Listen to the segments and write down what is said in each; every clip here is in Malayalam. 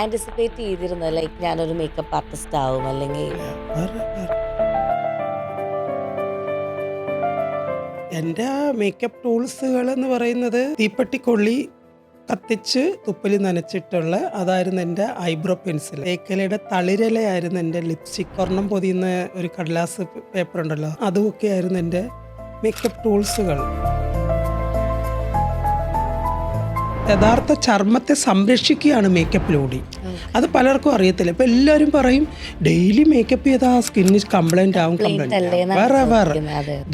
ആൻറ്റിസിപ്പേറ്റ് ചെയ്തിരുന്നോ? ലൈക്ക് ഞാനൊരു മേക്കപ്പ് ആർട്ടിസ്റ്റ് ആവും അല്ലെങ്കിൽ എൻ്റെ മേക്കപ്പ് ടൂൾസുകൾ എന്ന് പറയുന്നത് തീപ്പെട്ടിക്കൊള്ളി കത്തിച്ച് തുപ്പലി നനച്ചിട്ടുള്ള അതായിരുന്നു എൻ്റെ ഐബ്രോ പെൻസിൽ. തേക്കലയുടെ തളിരലയായിരുന്നു എൻ്റെ ലിപ്സ്റ്റിക്. സ്വർണം പൊതിയുന്ന ഒരു കടലാസ് പേപ്പർ ഉണ്ടല്ലോ, അതുമൊക്കെ ആയിരുന്നു എൻ്റെ മേക്കപ്പ് ടൂൾസുകൾ. യഥാർത്ഥ ചർമ്മത്തെ സംരക്ഷിക്കുകയാണ് മേക്കപ്പിലൂടെ. അത് പലർക്കും അറിയത്തില്ല. ഇപ്പം എല്ലാവരും പറയും ഡെയിലി മേക്കപ്പ് ചെയ്താൽ സ്കിന്നിന് കംപ്ലൈൻറ്റ് ആവും. വേറെ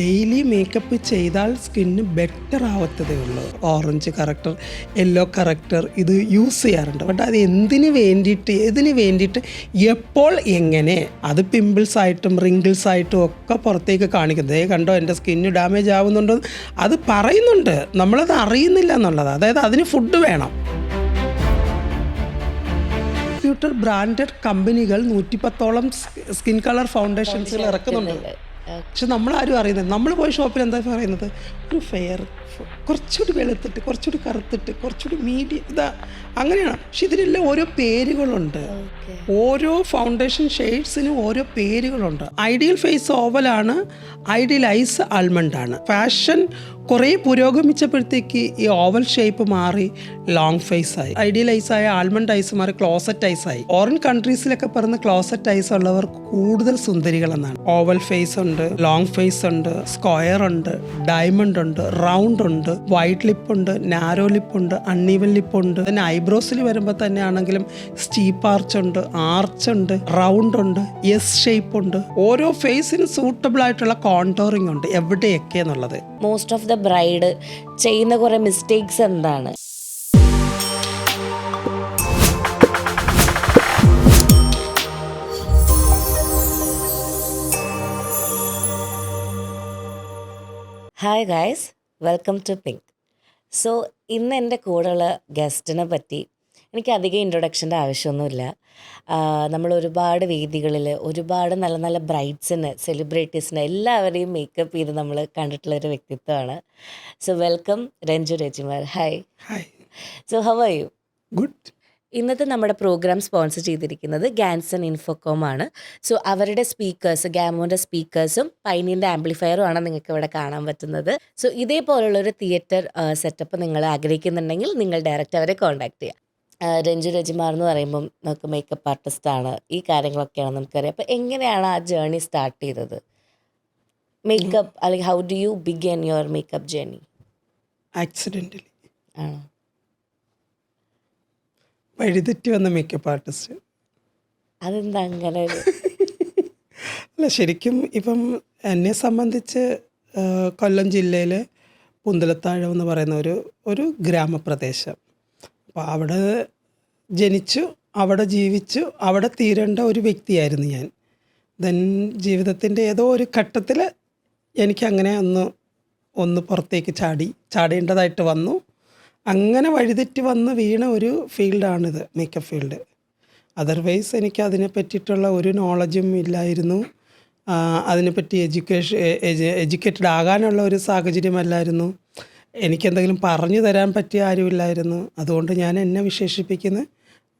ഡെയിലി മേക്കപ്പ് ചെയ്താൽ സ്കിന്ന് ബെറ്റർ ആവത്തതേ ഉള്ളൂ. ഓറഞ്ച് കറക്റ്റർ, യെല്ലോ കറക്റ്റർ ഇത് യൂസ് ചെയ്യാറുണ്ട്. ബട്ട് അത് ഏതിന് വേണ്ടിയിട്ട് എപ്പോൾ എങ്ങനെ അത് പിമ്പിൾസ് ആയിട്ടും റിങ്കിൾസ് ആയിട്ടും ഒക്കെ പുറത്തേക്ക് കാണിക്കുന്നത്. കണ്ടോ എൻ്റെ സ്കിന്ന് ഡാമേജ് ആവുന്നുണ്ടോ, അത് പറയുന്നുണ്ട്, നമ്മളത് അറിയുന്നില്ല എന്നുള്ളത്. അതായത് അതിന് ഫുഡ് വേണം. ബ്രാൻഡഡ് കമ്പനികൾ 110ഓളം സ്കിൻ കളർ ഫൗണ്ടേഷൻസുകൾ ഇറക്കുന്നുണ്ട്. പക്ഷെ നമ്മളാരും അറിയുന്നത്, നമ്മൾ പോയി ഷോപ്പിൽ എന്താ പറയുന്നത്, ഒരു ഫെയർ, കുറച്ചുകൂടി വെളുത്തിട്ട്, കുറച്ചുകൂടി കറുത്തിട്ട്, കുറച്ചുകൂടി മീഡിയം, ഇതാ അങ്ങനെയാണ്. പക്ഷെ ഇതിനെല്ലാം ഓരോ പേരുകളുണ്ട്. ഓരോ ഫൗണ്ടേഷൻ ഷെയ്ഡ്സിനും ഓരോ പേരുകളുണ്ട്. ഐഡിയൽ ഫേസ് ഓവലാണ്, ഐഡിയൽ ഐസ് ആൽമണ്ടാണ്. ഫാഷൻ കുറേ പുരോഗമിച്ചപ്പോഴത്തേക്ക് ഈ ഓവൽ ഷേപ്പ് മാറി ലോങ് ഫേസ് ആയി. ഐഡിയൽ ഐസ് ആയ ആൽമണ്ട് ഐസ് മാറി ക്ലോസറ്റ് ഐസ് ആയി. ഫോറിൻ കൺട്രീസിലൊക്കെ പറഞ്ഞ ക്ലോസറ്റ് ഐസ് ഉള്ളവർ കൂടുതൽ സുന്ദരികളെന്നാണ്. ഓവൽ ഫേസ് ഉണ്ട്, ലോങ് ഫേസ് ഉണ്ട്, സ്ക്വയർ ഉണ്ട്, ഡയമണ്ട് ഉണ്ട്, റൗണ്ട് ഉണ്ട്, വൈറ്റ് ലിപ്പ് ഉണ്ട്, നാരോ ലിപ്പ് ഉണ്ട്, അൺഈവൻ ലിപ്പ് ഉണ്ട്. പിന്നെ ഐബ്രോസിൽ വരുമ്പോൾ തന്നെ ആണെങ്കിലും സ്റ്റീപ്പ് ആർച്ച് ഉണ്ട്, ആർച്ച് ഉണ്ട്, റൗണ്ട് ഉണ്ട്, എസ് ഷേപ്പ് ഉണ്ട്. ഓരോ ഫേസിന് സൂട്ടബിൾ ആയിട്ടുള്ള കോണ്ടോറിങ് ഉണ്ട് എവിടെയൊക്കെ എന്നുള്ളത്. മോസ്റ്റ് ഓഫ് ദ ബ്രൈഡ് ചെയ്യുന്ന കുറെ മിസ്റ്റേക്സ് എന്താണ്? Hi guys, welcome to pink. So ഇന്ന് എൻ്റെ കൂടെയുള്ള ഗസ്റ്റിനെ പറ്റി എനിക്ക് അധികം ഇൻട്രൊഡക്ഷൻ്റെ ആവശ്യമൊന്നുമില്ല. നമ്മൾ ഒരുപാട് വേദികളിൽ ഒരുപാട് നല്ല നല്ല ബ്രൈഡ്സിന്, സെലിബ്രിറ്റീസിന് എല്ലാവരെയും മേക്കപ്പ് ചെയ്ത് നമ്മൾ കണ്ടിട്ടുള്ളൊരു വ്യക്തിത്വമാണ്. So welcome Ranju Renjimar. Hi. So how are you? Good. ഇന്നത്തെ നമ്മുടെ പ്രോഗ്രാം സ്പോൺസർ ചെയ്തിരിക്കുന്നത് ഗാൻസൺ ഇൻഫോകോം ആണ്. സോ അവരുടെ സ്പീക്കേഴ്സ്, ഗാമോൻ്റെ സ്പീക്കേഴ്സും പൈനീൻ്റെ ആംപ്ലിഫയറും ആണ് നിങ്ങൾക്ക് ഇവിടെ കാണാൻ പറ്റുന്നത്. സോ ഇതേപോലുള്ളൊരു തിയേറ്റർ സെറ്റപ്പ് നിങ്ങൾ ആഗ്രഹിക്കുന്നുണ്ടെങ്കിൽ നിങ്ങൾ ഡയറക്റ്റ് അവരെ കോൺടാക്ട് ചെയ്യുക. രഞ്ജു രജിമാർ എന്ന് പറയുമ്പം നമുക്ക് മേക്കപ്പ് ആർട്ടിസ്റ്റാണ്, ഈ കാര്യങ്ങളൊക്കെയാണ് നമുക്കറിയാം. അപ്പോൾ എങ്ങനെയാണ് ആ ജേർണി സ്റ്റാർട്ട് ചെയ്തത്? മേക്കപ്പ് അല്ലെങ്കിൽ how do you begin your makeup journey? Accidentally ആണോ? വഴിതെറ്റി വന്ന മേക്കപ്പ് ആർട്ടിസ്റ്റ്. അതെന്താ അങ്ങനെ? അല്ല, ശരിക്കും ഇപ്പം എന്നെ സംബന്ധിച്ച് കൊല്ലം ജില്ലയിലെ പുന്തലത്താഴം എന്ന് പറയുന്ന ഒരു ഗ്രാമപ്രദേശം. അപ്പോൾ അവിടെ ജനിച്ചു, അവിടെ ജീവിച്ചു, അവിടെ തീരേണ്ട ഒരു വ്യക്തിയായിരുന്നു ഞാൻ. ദെൻ ജീവിതത്തിൻ്റെ ഏതോ ഒരു ഘട്ടത്തിൽ എനിക്കങ്ങനെ ഒന്ന് പുറത്തേക്ക് ചാടേണ്ടതായിട്ട് വന്നു. അങ്ങനെ വഴിതെറ്റി വന്ന് വീണ ഒരു ഫീൽഡാണിത്, മേക്കപ്പ് ഫീൽഡ്. അതർവൈസ് എനിക്ക് അതിനെ പറ്റിയിട്ടുള്ള ഒരു നോളജും ഇല്ലായിരുന്നു. അതിനെപ്പറ്റി എഡ്യൂക്കേറ്റഡ് ആകാനുള്ള ഒരു സാഹചര്യമല്ലായിരുന്നു. എനിക്കെന്തെങ്കിലും പറഞ്ഞു തരാൻ പറ്റിയ ആരുമില്ലായിരുന്നു. അതുകൊണ്ട് ഞാൻ എന്നെ വിശേഷിപ്പിക്കുന്നത്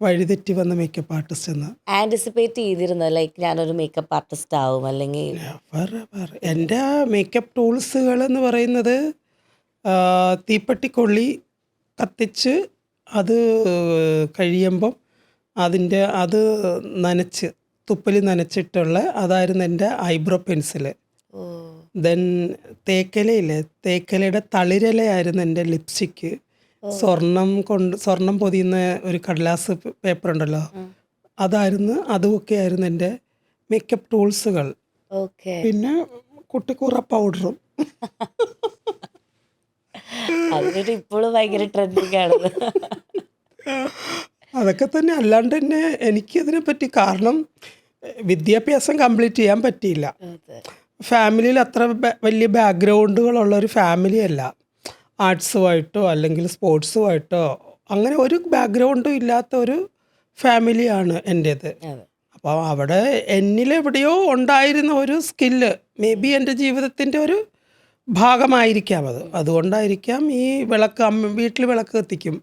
വഴിതെറ്റി വന്ന മേക്കപ്പ് ആർട്ടിസ്റ്റ് എന്ന്. ആൻറ്റിസിപ്പേറ്റ് ചെയ്തിരുന്നോ? ലൈക്ക് ഞാനൊരു മേക്കപ്പ് ആർട്ടിസ്റ്റ് ആവും അല്ലെങ്കിൽ വേറെ എൻ്റെ മേക്കപ്പ് ടൂൾസുകൾ എന്ന് പറയുന്നത് തീപ്പെട്ടിക്കൊള്ളി കത്തിച്ച് അത് കഴിയുമ്പം അത് നനച്ച് തുപ്പലി നനച്ചിട്ടുള്ള അതായിരുന്നു എൻ്റെ ഐബ്രോ പെൻസിൽ. ദെൻ തേക്കലയുടെ തളിരലയായിരുന്നു എൻ്റെ ലിപ്സ്റ്റിക്ക്. സ്വർണം പൊതിയുന്ന ഒരു കടലാസ് പേപ്പർ ഉണ്ടല്ലോ, അതുമൊക്കെ ആയിരുന്നു എൻ്റെ മേക്കപ്പ് ടൂൾസുകൾ. പിന്നെ കുട്ടിക്കൂറ പൗഡറും. ഇപ്പോഴും ഭയങ്കര ട്രെൻഡിങ് ആണ്. അതൊക്കെ തന്നെ. അല്ലാണ്ട് തന്നെ എനിക്കതിനെ പറ്റി, കാരണം വിദ്യാഭ്യാസം കംപ്ലീറ്റ് ചെയ്യാൻ പറ്റിയില്ല. ഫാമിലിയിൽ അത്ര വലിയ ബാക്ക്ഗ്രൗണ്ടുകളുള്ളൊരു ഫാമിലിയല്ല. ആർട്സുമായിട്ടോ അല്ലെങ്കിൽ സ്പോർട്സുമായിട്ടോ അങ്ങനെ ഒരു ബാക്ക്ഗ്രൗണ്ടും ഇല്ലാത്ത ഒരു ഫാമിലിയാണ് എൻ്റേത്. അപ്പോൾ അവിടെ എന്നിലെവിടെയോ ഉണ്ടായിരുന്ന ഒരു സ്കില്ല്, മേ ബി എൻ്റെ ജീവിതത്തിൻ്റെ ഒരു ഭാഗമായിരിക്കാം അത്. അതുകൊണ്ടായിരിക്കാം ഈ വീട്ടിൽ വിളക്ക് കത്തിക്കും,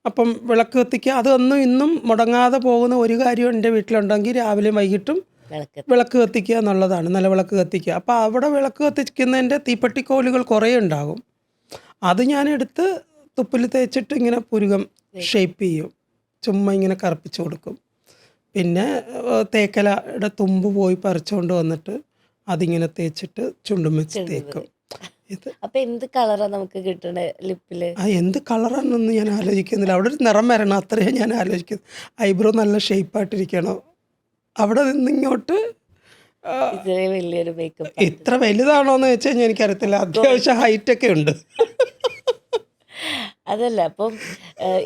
അപ്പം വിളക്ക് കത്തിക്കുക, അതൊന്നും ഇന്നും മുടങ്ങാതെ പോകുന്ന ഒരു കാര്യം എൻ്റെ വീട്ടിലുണ്ടെങ്കിൽ രാവിലെയും വൈകിട്ടും വിളക്ക് കത്തിക്കുക എന്നുള്ളതാണ്, നിലവിളക്ക് കത്തിക്കുക. അപ്പോൾ അവിടെ വിളക്ക് കത്തിക്കുന്നതിൻ്റെ തീപ്പെട്ടിക്കോലുകൾ കുറേ ഉണ്ടാകും. അത് ഞാനെടുത്ത് തുപ്പിൽ തേച്ചിട്ട് ഇങ്ങനെ പുരുകം ഷേപ്പ് ചെയ്യും, ചുമ്മാ ഇങ്ങനെ കറുപ്പിച്ച് കൊടുക്കും. പിന്നെ തേക്കലയുടെ തുമ്പ് പോയി പറിച്ചുകൊണ്ട് വന്നിട്ട് അതിങ്ങനെ തേച്ചിട്ട് ചുണ്ടും വെച്ച് തേക്കും. ഇത് അപ്പൊ എന്ത് കളറാ നമുക്ക് കിട്ടണേ ലിപ്പില്? എന്ത് കളറാണെന്നൊന്നും ഞാൻ ആലോചിക്കുന്നില്ല. അവിടെ ഒരു നിറം വരണം, അത്രയും ഞാൻ ആലോചിക്കുന്നു. ഐബ്രോ നല്ല ഷേപ്പായിട്ടിരിക്കണം. അവിടെ നിന്നിങ്ങോട്ട് ഇത്രയും വലിയൊരു മേക്കപ്പ്. ഇത്ര വലുതാണോ എന്ന് വെച്ച് കഴിഞ്ഞാൽ എനിക്കറിയത്തില്ല. അത്യാവശ്യം ഹൈറ്റൊക്കെ ഉണ്ട്. അതല്ല, അപ്പം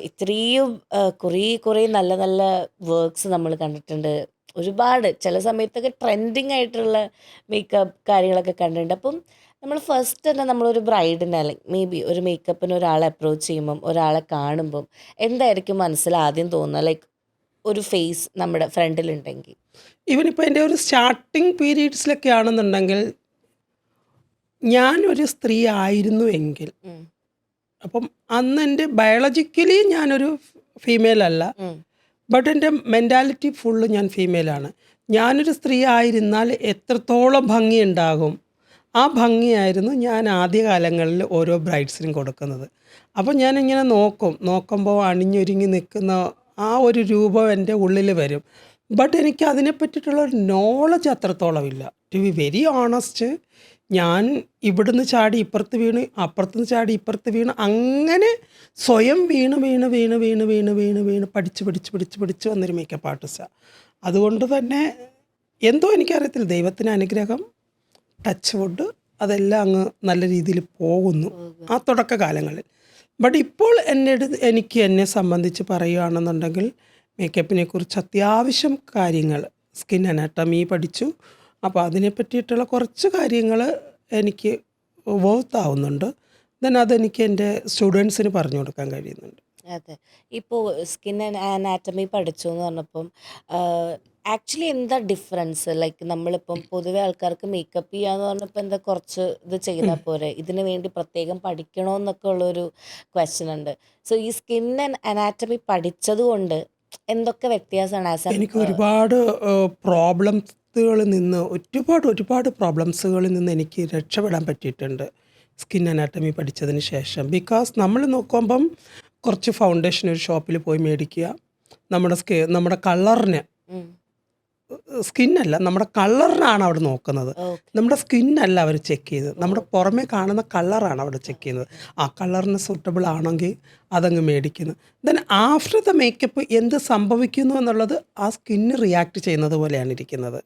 ഇത്രയും കുറേ നല്ല നല്ല വർക്ക്സ് നമ്മൾ കണ്ടിട്ടുണ്ട്. ഒരുപാട് ചില സമയത്തൊക്കെ ട്രെൻഡിങ് ആയിട്ടുള്ള മേക്കപ്പ് കാര്യങ്ങളൊക്കെ കണ്ടിട്ടുണ്ട്. അപ്പം നമ്മൾ ഫസ്റ്റ് തന്നെ നമ്മളൊരു ബ്രൈഡിനെ അല്ലെങ്കിൽ മേ ബി ഒരു മേക്കപ്പിന് ഒരാളെ അപ്രോച്ച് ചെയ്യുമ്പം, ഒരാളെ കാണുമ്പം എന്തായിരിക്കും മനസ്സിൽ ആദ്യം തോന്നുക? ലൈക്ക് ഒരു ഫേസ് നമ്മുടെ ഫ്രണ്ടിലുണ്ടെങ്കിൽ, ഇവനിപ്പോൾ എൻ്റെ ഒരു സ്റ്റാർട്ടിങ് പീരീഡ്സിലൊക്കെ ആണെന്നുണ്ടെങ്കിൽ, ഞാനൊരു സ്ത്രീ ആയിരുന്നു എങ്കിൽ, അപ്പം അന്ന് എൻ്റെ ബയോളജിക്കലി ഞാനൊരു ഫീമെയിൽ അല്ല, ബട്ട് എൻ്റെ മെൻറ്റാലിറ്റി ഫുള്ള് ഞാൻ ഫീമെയിലാണ്. ഞാനൊരു സ്ത്രീ ആയിരുന്നാൽ എത്രത്തോളം ഭംഗിയുണ്ടാകും, ആ ഭംഗിയായിരുന്നു ഞാൻ ആദ്യകാലങ്ങളിൽ ഓരോ ബ്രൈഡ്സിനും കൊടുക്കുന്നത്. അപ്പോൾ ഞാനിങ്ങനെ നോക്കുമ്പോൾ അണിഞ്ഞൊരുങ്ങി നിൽക്കുന്ന ആ ഒരു രൂപം എൻ്റെ ഉള്ളിൽ വരും. ബട്ട് എനിക്ക് അതിനെ പറ്റിയിട്ടുള്ള നോളജ് അത്രത്തോളം ഇല്ല. ടു ബി വെരി ഓണസ്റ്റ്, ഞാൻ ഇവിടുന്ന് ചാടി ഇപ്പുറത്ത് വീണ്, അപ്പുറത്തുനിന്ന് ചാടി ഇപ്പുറത്ത് വീണ്, അങ്ങനെ സ്വയം വീണ് പഠിച്ച് വന്നൊരു മേക്കപ്പ് ആർട്ടിസ്റ്റാണ്. അതുകൊണ്ട് തന്നെ എന്തോ എനിക്കറിയത്തില്ല, ദൈവത്തിന് അനുഗ്രഹം, ടച്ച് വുഡ്, അതെല്ലാം അങ്ങ് നല്ല രീതിയിൽ പോകുന്നു ആ തുടക്കകാലങ്ങളിൽ. ബട്ട് ഇപ്പോൾ എനിക്ക് എന്നെ സംബന്ധിച്ച് പറയുകയാണെന്നുണ്ടെങ്കിൽ, മേക്കപ്പിനെ കുറിച്ച് അത്യാവശ്യം കാര്യങ്ങൾ, സ്കിൻ അനാട്ടമി പഠിച്ചു. അപ്പോൾ അതിനെ പറ്റിയിട്ടുള്ള കുറച്ച് കാര്യങ്ങൾ എനിക്ക് വർത്താവുന്നുണ്ട്. ദെൻ അതെനിക്ക് എൻ്റെ സ്റ്റുഡൻസിന് പറഞ്ഞു കൊടുക്കാൻ കഴിയുന്നുണ്ട്. അതെ. ഇപ്പോൾ സ്കിൻ അനാറ്റമി പഠിച്ചു എന്ന് പറഞ്ഞപ്പം ആക്ച്വലി എന്താ ഡിഫറൻസ്? ലൈക്ക് നമ്മളിപ്പം പൊതുവെ ആൾക്കാർക്ക് മേക്കപ്പ് ചെയ്യാന്ന് പറഞ്ഞപ്പോൾ എന്താ കുറച്ച് ഇത് ചെയ്താൽ പോരെ, ഇതിന് വേണ്ടി പ്രത്യേകം പഠിക്കണമെന്നൊക്കെ ഉള്ളൊരു ക്വസ്റ്റ്യൻ ഉണ്ട്. സോ ഈ സ്കിൻ അനാറ്റമി പഠിച്ചത് കൊണ്ട് എന്തൊക്കെ വ്യത്യാസമാണ് ആസ് എനിക്ക് ഒരുപാട് പ്രോബ്ലംസുകളിൽ നിന്ന് ഒരുപാട് പ്രോബ്ലംസുകളിൽ നിന്ന് എനിക്ക് രക്ഷപ്പെടാൻ പറ്റിയിട്ടുണ്ട് സ്കിൻ അനാട്ടമി പഠിച്ചതിന് ശേഷം. ബിക്കോസ് നമ്മൾ നോക്കുമ്പം കുറച്ച് ഫൗണ്ടേഷൻ ഒരു ഷോപ്പിൽ പോയി മേടിക്കുക, നമ്മുടെ കളറിന്, സ്കിന്നല്ല, നമ്മുടെ കളറിനാണ് അവിടെ നോക്കുന്നത്. നമ്മുടെ സ്കിന്നല്ല അവർ ചെക്ക് ചെയ്ത്, നമ്മുടെ പുറമേ കാണുന്ന കളറാണ് അവിടെ ചെക്ക് ചെയ്യുന്നത്. ആ കളറിന് സൂട്ടബിൾ ആണെങ്കിൽ അതങ്ങ് മേടിക്കുന്നു. ദെൻ ആഫ്റ്റർ ദ മേക്കപ്പ് എന്ത് സംഭവിക്കുന്നു എന്നുള്ളത് ആ സ്കിന്ന് റിയാക്ട് ചെയ്യുന്നത് പോലെയാണ് ഇരിക്കുന്നത്.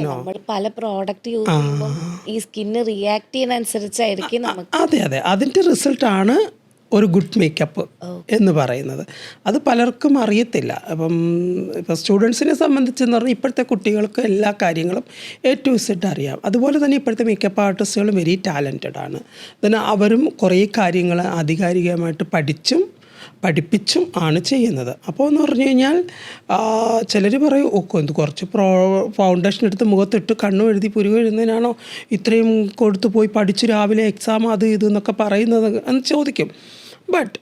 നമ്മൾ പല പ്രോഡക്റ്റ് യൂസ് ചെയ്യുമ്പോൾ ഈ സ്കിന്ന് റിയാക്ട് ചെയ്യുന്ന അനുസരിച്ചായിരിക്കും നമുക്ക്. അതെ, അതിൻ്റെ റിസൾട്ടാണ് ഒരു ഗുഡ് മേക്കപ്പ് എന്ന് പറയുന്നത്. അത് പലർക്കും അറിയത്തില്ല. ഇപ്പം സ്റ്റുഡൻസിനെ സംബന്ധിച്ചെന്ന് പറഞ്ഞാൽ ഇപ്പോഴത്തെ കുട്ടികൾക്ക് എല്ലാ കാര്യങ്ങളും A to Z അറിയാം. അതുപോലെ തന്നെ ഇപ്പോഴത്തെ മേക്കപ്പ് ആർട്ടിസ്റ്റുകളും വെരി ടാലൻറ്റഡ് ആണ്. then അവരും കുറേ കാര്യങ്ങൾ ആധികാരികമായിട്ട് പഠിപ്പിച്ചും ആണ് ചെയ്യുന്നത്. അപ്പോൾ എന്ന് പറഞ്ഞു കഴിഞ്ഞാൽ ചിലർ പറയും, എന്ത് കുറച്ച് ഫൗണ്ടേഷൻ എടുത്ത് മുഖത്തിട്ട് കണ്ണു എഴുതി പുരുക എഴുതുന്നതിനാണോ ഇത്രയും കൊടുത്ത് പോയി പഠിച്ച് രാവിലെ എക്സാം അത് ഇത് എന്നൊക്കെ പറയുന്നത് എന്ന് ചോദിക്കും. ബട്ട്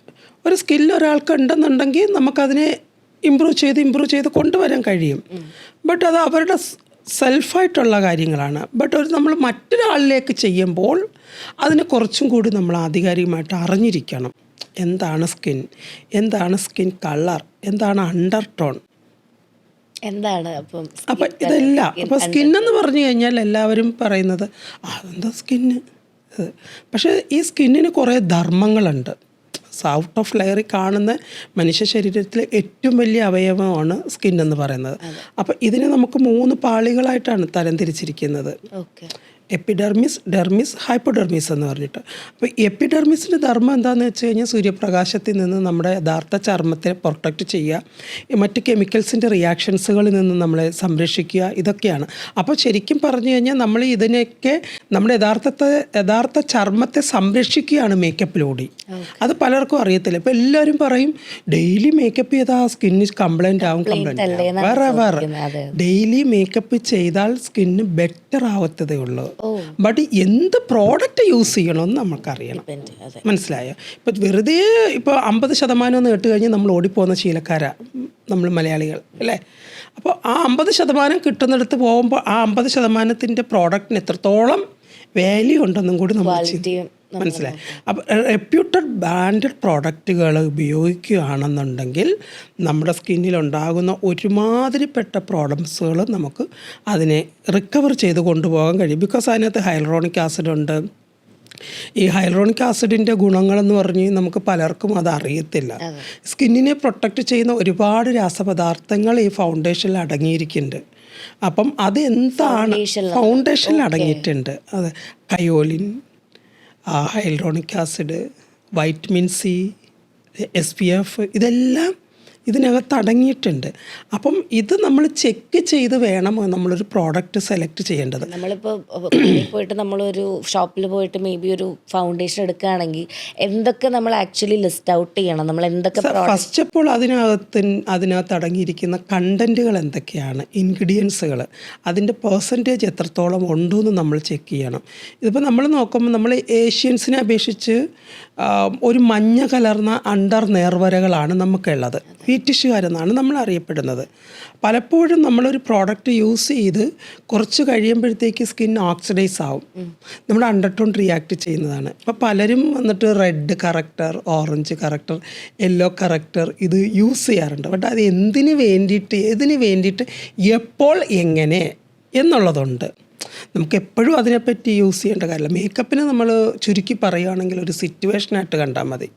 ഒരു സ്കില്ല് ഒരാൾക്ക് ഉണ്ടെന്നുണ്ടെങ്കിൽ നമുക്കതിനെ ഇമ്പ്രൂവ് ചെയ്ത് കൊണ്ടുവരാൻ കഴിയും. ബട്ട് അത് അവരുടെ സെൽഫായിട്ടുള്ള കാര്യങ്ങളാണ്. ബട്ട് നമ്മൾ മറ്റൊരാളിലേക്ക് ചെയ്യുമ്പോൾ അതിനെ കുറച്ചും കൂടി നമ്മൾ ആധികാരികമായിട്ട് അറിഞ്ഞിരിക്കണം. എന്താണ് സ്കിൻ കളർ, എന്താണ് അണ്ടർ ടോൺ, എന്താണ് അപ്പം ഇതെല്ലാം. അപ്പോൾ സ്കിന്നെന്ന് പറഞ്ഞു കഴിഞ്ഞാൽ എല്ലാവരും പറയുന്നത് അതെന്താ സ്കിന്ന്. പക്ഷേ ഈ സ്കിന്നിന് കുറേ ധർമ്മങ്ങളുണ്ട്. ഔട്ട് ഓഫ് ലെയറിൽ കാണുന്ന മനുഷ്യ ശരീരത്തിലെ ഏറ്റവും വലിയ അവയവമാണ് സ്കിൻ എന്ന് പറയുന്നത്. അപ്പോൾ ഇതിനെ നമുക്ക് 3 പാളികളായിട്ടാണ് തരംതിരിച്ചിരിക്കുന്നത്. എപ്പിഡെർമിസ്, ഡെർമിസ്, ഹൈപ്പോഡെർമിസ് എന്ന് പറഞ്ഞിട്ട്. അപ്പോൾ എപ്പിഡെർമിസിൻ്റെ ധർമ്മം എന്താണെന്ന് വെച്ച് കഴിഞ്ഞാൽ സൂര്യപ്രകാശത്തിൽ നിന്ന് നമ്മുടെ യഥാർത്ഥ ചർമ്മത്തെ പ്രൊട്ടക്റ്റ് ചെയ്യുക, മറ്റ് കെമിക്കൽസിൻ്റെ റിയാക്ഷൻസുകളിൽ നിന്ന് നമ്മളെ സംരക്ഷിക്കുക, ഇതൊക്കെയാണ്. അപ്പോൾ ശരിക്കും പറഞ്ഞു കഴിഞ്ഞാൽ നമ്മൾ ഇതിനെയൊക്കെ നമ്മുടെ യഥാർത്ഥ ചർമ്മത്തെ സംരക്ഷിക്കുകയാണ് മേക്കപ്പിലൂടെ. അത് പലർക്കും അറിയത്തില്ല. ഇപ്പോൾ എല്ലാവരും പറയും ഡെയിലി മേക്കപ്പ് ചെയ്താൽ സ്കിന്ന് കംപ്ലൈൻ്റ് ആവും. വേറെ ഡെയിലി മേക്കപ്പ് ചെയ്താൽ സ്കിന്ന് ബെറ്റർ ആവത്തതേ ഉള്ളൂ. ബട്ട് എന്ത് പ്രോഡക്റ്റ് യൂസ് ചെയ്യണമെന്ന് നമുക്കറിയണം. മനസ്സിലായോ? ഇപ്പം വെറുതെ ഇപ്പോൾ 50% എന്ന് കേട്ട് കഴിഞ്ഞാൽ നമ്മൾ ഓടിപ്പോകുന്ന ശീലക്കാരാണ് നമ്മൾ മലയാളികൾ അല്ലേ? അപ്പോൾ ആ 50% കിട്ടുന്നിടത്ത് പോകുമ്പോൾ ആ 50%ത്തിൻ്റെ പ്രോഡക്റ്റിന് എത്രത്തോളം വാല്യൂ ഉണ്ടെന്നും കൂടി നമ്മൾ മനസ്സിലായി. അപ്പോൾ റെപ്യൂട്ടഡ് ബ്രാൻഡഡ് പ്രോഡക്റ്റുകൾ ഉപയോഗിക്കുകയാണെന്നുണ്ടെങ്കിൽ നമ്മുടെ സ്കിന്നിലുണ്ടാകുന്ന ഒരുമാതിരിപ്പെട്ട പ്രോബ്ലംസുകൾ നമുക്ക് അതിനെ റിക്കവർ ചെയ്ത് കൊണ്ടുപോകാൻ കഴിയും. ബിക്കോസ് അതിനകത്ത് ഹൈലറോണിക് ആസിഡ് ഉണ്ട്. ഈ ഹൈലറോണിക് ആസിഡിൻ്റെ ഗുണങ്ങളെന്ന് പറഞ്ഞ് നമുക്ക് പലർക്കും അത് അറിയത്തില്ല. സ്കിന്നിനെ പ്രൊട്ടക്റ്റ് ചെയ്യുന്ന ഒരുപാട് രാസപദാർത്ഥങ്ങൾ ഈ ഫൗണ്ടേഷനിൽ അടങ്ങിയിരിക്കുന്നുണ്ട്. അപ്പം അതെന്താണ് ഫൗണ്ടേഷനിൽ അടങ്ങിയിട്ടുണ്ട്? അതെ, kaolin, hyaluronic acid, vitamin C, SPF, ഇതെല്ലാം ഇതിനകത്ത് അടങ്ങിയിട്ടുണ്ട്. അപ്പം ഇത് നമ്മൾ ചെക്ക് ചെയ്ത് വേണം നമ്മളൊരു പ്രോഡക്റ്റ് സെലക്ട് ചെയ്യേണ്ടത്. നമ്മളിപ്പോൾ പോയിട്ട് നമ്മളൊരു ഷോപ്പിൽ പോയിട്ട് മേ ബി ഒരു ഫൗണ്ടേഷൻ എടുക്കുകയാണെങ്കിൽ എന്തൊക്കെ നമ്മൾ ആക്ച്വലി ലിസ്റ്റ് ഔട്ട് ചെയ്യണം? നമ്മൾ എന്തൊക്കെ ഫസ്റ്റ് ഓഫ് ഓൾ അതിനകത്ത് അടങ്ങിയിരിക്കുന്ന കണ്ടൻറ്റുകൾ എന്തൊക്കെയാണ്, ഇൻഗ്രീഡിയൻസുകൾ, അതിൻ്റെ പെർസെൻറ്റേജ് എത്രത്തോളം ഉണ്ടെന്ന് നമ്മൾ ചെക്ക് ചെയ്യണം. ഇതിപ്പോൾ നമ്മൾ നോക്കുമ്പോൾ നമ്മൾ ഏഷ്യൻസിനെ അപേക്ഷിച്ച് ഒരു മഞ്ഞ കലർന്ന അണ്ടർ നേർവരകളാണ് നമുക്കുള്ളത്. ബ്രിട്ടീഷുകാരെന്നാണ് നമ്മൾ അറിയപ്പെടുന്നത്. പലപ്പോഴും നമ്മളൊരു പ്രോഡക്റ്റ് യൂസ് ചെയ്ത് കുറച്ച് കഴിയുമ്പോഴത്തേക്ക് സ്കിൻ ഓക്സിഡൈസ് ആവും. നമ്മുടെ അണ്ടർടോൺ റിയാക്ട് ചെയ്യുന്നതാണ്. ഇപ്പോൾ പലരും വന്നിട്ട് red corrector, orange corrector, yellow corrector ഇത് യൂസ് ചെയ്യാറുണ്ട്. ബട്ട് അത് ഏതിന് വേണ്ടിയിട്ട് എപ്പോൾ എങ്ങനെ എന്നുള്ളതുണ്ട്. നമുക്ക് എപ്പോഴും അതിനെപ്പറ്റി യൂസ് ചെയ്യേണ്ട കാര്യമില്ല. മേക്കപ്പിന് നമ്മൾ ചുരുക്കി പറയുകയാണെങ്കിൽ ഒരു സിറ്റുവേഷനായിട്ട് കണ്ടാൽ മതി.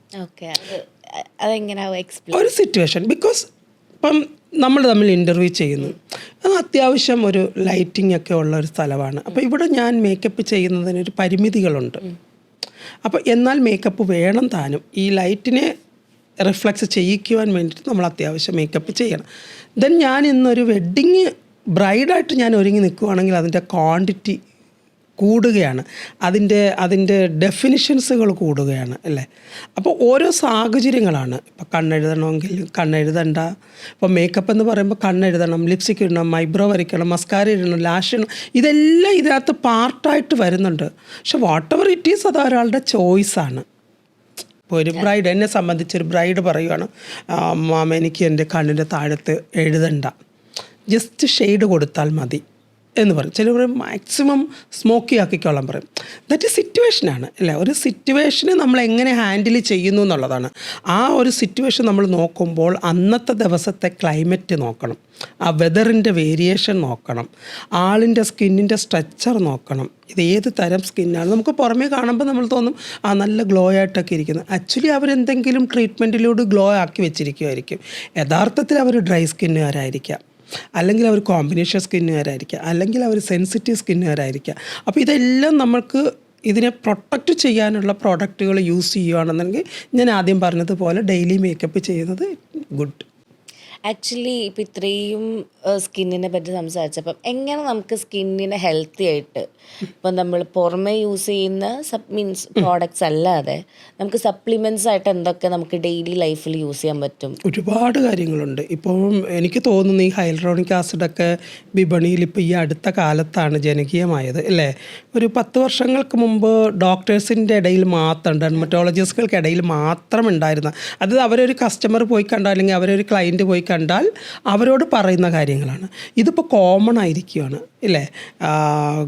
ഒരു സിറ്റുവേഷൻ, ബിക്കോസ് ഇപ്പം നമ്മൾ തമ്മിൽ ഇൻ്റർവ്യൂ ചെയ്യുന്നു, അത് അത്യാവശ്യം ഒരു ലൈറ്റിംഗ് ഒക്കെ ഉള്ള ഒരു സ്ഥലമാണ്. അപ്പോൾ ഇവിടെ ഞാൻ മേക്കപ്പ് ചെയ്യുന്നതിനൊരു പരിമിതികളുണ്ട്. അപ്പോൾ എന്നാൽ മേക്കപ്പ് വേണം താനും. ഈ ലൈറ്റിനെ റിഫ്ലക്സ് ചെയ്യിക്കുവാൻ വേണ്ടിയിട്ട് നമ്മൾ അത്യാവശ്യം മേക്കപ്പ് ചെയ്യണം. ദെൻ ഞാൻ ഇന്നൊരു വെഡ്ഡിങ് ബ്രൈഡായിട്ട് ഞാൻ ഒരുങ്ങി നിൽക്കുകയാണെങ്കിൽ അതിൻ്റെ ക്വാണ്ടിറ്റി കൂടുകയാണ്, അതിൻ്റെ ഡെഫിനിഷൻസുകൾ കൂടുകയാണ് അല്ലേ? അപ്പോൾ ഓരോ സാഹചര്യങ്ങളാണ്. ഇപ്പോൾ കണ്ണെഴുതണമെങ്കിൽ കണ്ണെഴുതണ്ട. ഇപ്പോൾ മേക്കപ്പ് എന്ന് പറയുമ്പോൾ കണ്ണെഴുതണം, ലിപ്സ്റ്റിക് ഇടണം, ഐബ്രോ വരയ്ക്കണം, മസ്കാര ഇടണം, ലാഷ് ഇടണം, ഇതെല്ലാം ഇതിനകത്ത് പാർട്ടായിട്ട് വരുന്നുണ്ട്. പക്ഷെ വാട്ട് എവർ ഇറ്റ് ഈസ് അത് ഒരാളുടെ ചോയ്സാണ്. ഇപ്പോൾ ഒരു ബ്രൈഡ്, എന്നെ സംബന്ധിച്ചൊരു ബ്രൈഡ് പറയുവാണ്, മാമ എനിക്ക് എൻ്റെ കണ്ണിൻ്റെ താഴത്ത് എഴുതണ്ട, ജസ്റ്റ് ഷെയ്ഡ് കൊടുത്താൽ മതി എന്ന് പറയും. ചിലർ മാക്സിമം സ്മോക്കി ആക്കിക്കോളാൻ പറയും. ദാറ്റ് സിറ്റുവേഷനാണ് അല്ലേ? ഒരു സിറ്റുവേഷനെ നമ്മൾ എങ്ങനെ ഹാൻഡിൽ ചെയ്യുന്നു എന്നുള്ളതാണ്. ആ ഒരു സിറ്റുവേഷൻ നമ്മൾ നോക്കുമ്പോൾ അന്നത്തെ ദിവസത്തെ ക്ലൈമറ്റ് നോക്കണം, ആ വെതറിൻ്റെ വേരിയേഷൻ നോക്കണം, ആളിൻ്റെ സ്കിന്നിൻ്റെ സ്ട്രക്ചർ നോക്കണം, ഇത് ഏത് തരം സ്കിന്നാണ്. നമുക്ക് പുറമേ കാണുമ്പോൾ നമ്മൾ തോന്നും നല്ല ഗ്ലോ ആയിട്ടൊക്കെ ഇരിക്കുന്നത്. ആക്ച്വലി അവരെന്തെങ്കിലും ട്രീറ്റ്മെൻറ്റിലൂടെ ഗ്ലോ ആക്കി വെച്ചിരിക്കുമായിരിക്കും. യഥാർത്ഥത്തിൽ അവർ ഡ്രൈ സ്കിന്നുകാരായിരിക്കാം, അല്ലെങ്കിൽ അവർ കോമ്പിനേഷൻ സ്കിന്നുകാരായിരിക്കുക, അല്ലെങ്കിൽ അവർ സെൻസിറ്റീവ് സ്കിന്നുകാരായിരിക്കുക. അപ്പോൾ ഇതെല്ലാം നമുക്ക് ഇതിനെ പ്രൊട്ടക്റ്റ് ചെയ്യാനുള്ള പ്രോഡക്റ്റുകൾ യൂസ് ചെയ്യുകയാണെന്നുണ്ടെങ്കിൽ ഞാൻ ആദ്യം പറഞ്ഞതുപോലെ ഡെയിലി മേക്കപ്പ് ചെയ്യുന്നത് ഗുഡ്. ആക്ച്വലി ഇപ്പം ഇത്രയും സ്കിന്നിനെ പറ്റി സംസാരിച്ചപ്പം എങ്ങനെ നമുക്ക് സ്കിന്നിനെ ഹെൽത്തി ആയിട്ട് ഇപ്പം നമ്മൾ പുറമെ യൂസ് ചെയ്യുന്ന മീൻസ് പ്രോഡക്ട്സ് അല്ലാതെ നമുക്ക് സപ്ലിമെൻറ്റ്സ് ആയിട്ട് എന്തൊക്കെ നമുക്ക് ഡെയിലി ലൈഫിൽ യൂസ് ചെയ്യാൻ പറ്റും? ഒരുപാട് കാര്യങ്ങളുണ്ട്. ഇപ്പം എനിക്ക് തോന്നുന്നു ഈ ഹൈലറോണിക് ആസിഡൊക്കെ വിപണിയിൽ ഇപ്പോൾ ഈ അടുത്ത കാലത്താണ് ജനകീയമായത് അല്ലേ? ഒരു 10 വർഷങ്ങൾക്ക് മുമ്പ് ഡോക്ടേഴ്സിൻ്റെ ഇടയിൽ മാത്രം, ഡെർമറ്റോളജിസ്റ്റുകൾക്ക് ഇടയിൽ മാത്രം ഉണ്ടായിരുന്ന, അത് അവരൊരു കസ്റ്റമർ പോയി കണ്ടാൽ അല്ലെങ്കിൽ അവരൊരു ക്ലയൻറ്റ് പോയി കണ്ടാൽ അവരോട് പറയുന്ന കാര്യങ്ങളാണ്. ഇതിപ്പോൾ കോമൺ ആയിരിക്കുകയാണ് ഇല്ലേ?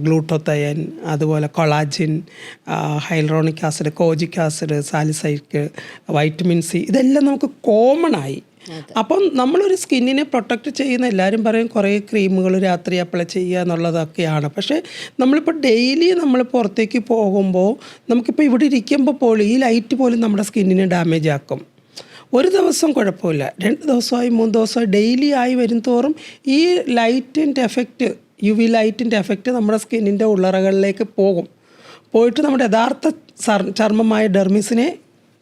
ഗ്ലൂട്ടോത്തയൻ, അതുപോലെ collagen, hyaluronic acid, kojic acid, salicylic, vitamin C, ഇതെല്ലാം നമുക്ക് കോമൺ ആയി. അപ്പം നമ്മളൊരു സ്കിന്നിനെ പ്രൊട്ടക്റ്റ് ചെയ്യുന്ന എല്ലാവരും പറയും കുറേ ക്രീമുകൾ രാത്രി അപ്ലൈ ചെയ്യുക എന്നുള്ളതൊക്കെയാണ്. പക്ഷേ നമ്മളിപ്പോൾ ഡെയിലി നമ്മൾ പുറത്തേക്ക് പോകുമ്പോൾ നമുക്കിപ്പോൾ ഇവിടെ ഇരിക്കുമ്പോൾ പോലും ഈ ലൈറ്റ് പോലും നമ്മുടെ സ്കിന്നിനെ ഡാമേജ് ആക്കും. ഒരു ദിവസം കുഴപ്പമില്ല, 2 ദിവസമായി 3 ദിവസമായി ഡെയിലി ആയി വരും തോറും ഈ ലൈറ്റിൻ്റെ എഫക്റ്റ്, UV ലൈറ്റിൻ്റെ എഫക്റ്റ് നമ്മുടെ സ്കിന്നിൻ്റെ ഉള്ളറകളിലേക്ക് പോയിട്ട് നമ്മുടെ യഥാർത്ഥ ചർമ്മമായ ഡെർമിസിനെ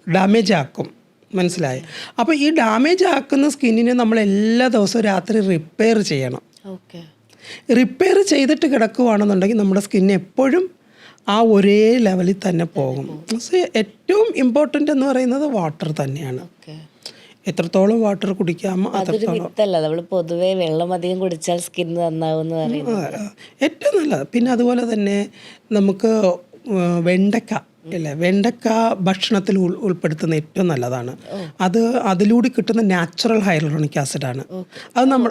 ഡാമേജ് ആക്കും. മനസ്സിലായി? അപ്പോൾ ഈ ഡാമേജ് ആക്കുന്ന സ്കിന്നിനെ നമ്മൾ എല്ലാ ദിവസവും രാത്രി റിപ്പയർ ചെയ്യണം. റിപ്പയർ ചെയ്തിട്ട് കിടക്കുകയാണെന്നുണ്ടെങ്കിൽ നമ്മുടെ സ്കിന്ന് എപ്പോഴും ആ ഒരേ ലെവലിൽ തന്നെ പോകും. ഏറ്റവും ഇമ്പോർട്ടൻ്റ് എന്ന് പറയുന്നത് വാട്ടർ തന്നെയാണ്. എത്രത്തോളം വാട്ടർ കുടിക്കാമോ അതൊരു അത്രത്തോളം മിത്തല്ല, നമ്മൾ പൊതുവേ വെള്ളം അധികം കുടിച്ചാൽ സ്കിൻ നന്നാവും എന്ന് പറയുന്നത്. ഏറ്റവും നല്ലത്. പിന്നെ അതുപോലെ തന്നെ നമുക്ക് വെണ്ടയ്ക്ക ഇല്ലേ, വെണ്ടയ്ക്ക ഭക്ഷണത്തിൽ ഉൾപ്പെടുത്തുന്ന ഏറ്റവും നല്ലതാണ്. അത് അതിലൂടെ കിട്ടുന്ന നാച്ചുറൽ ഹൈലറോണിക് ആസിഡാണ്. അത് നമ്മൾ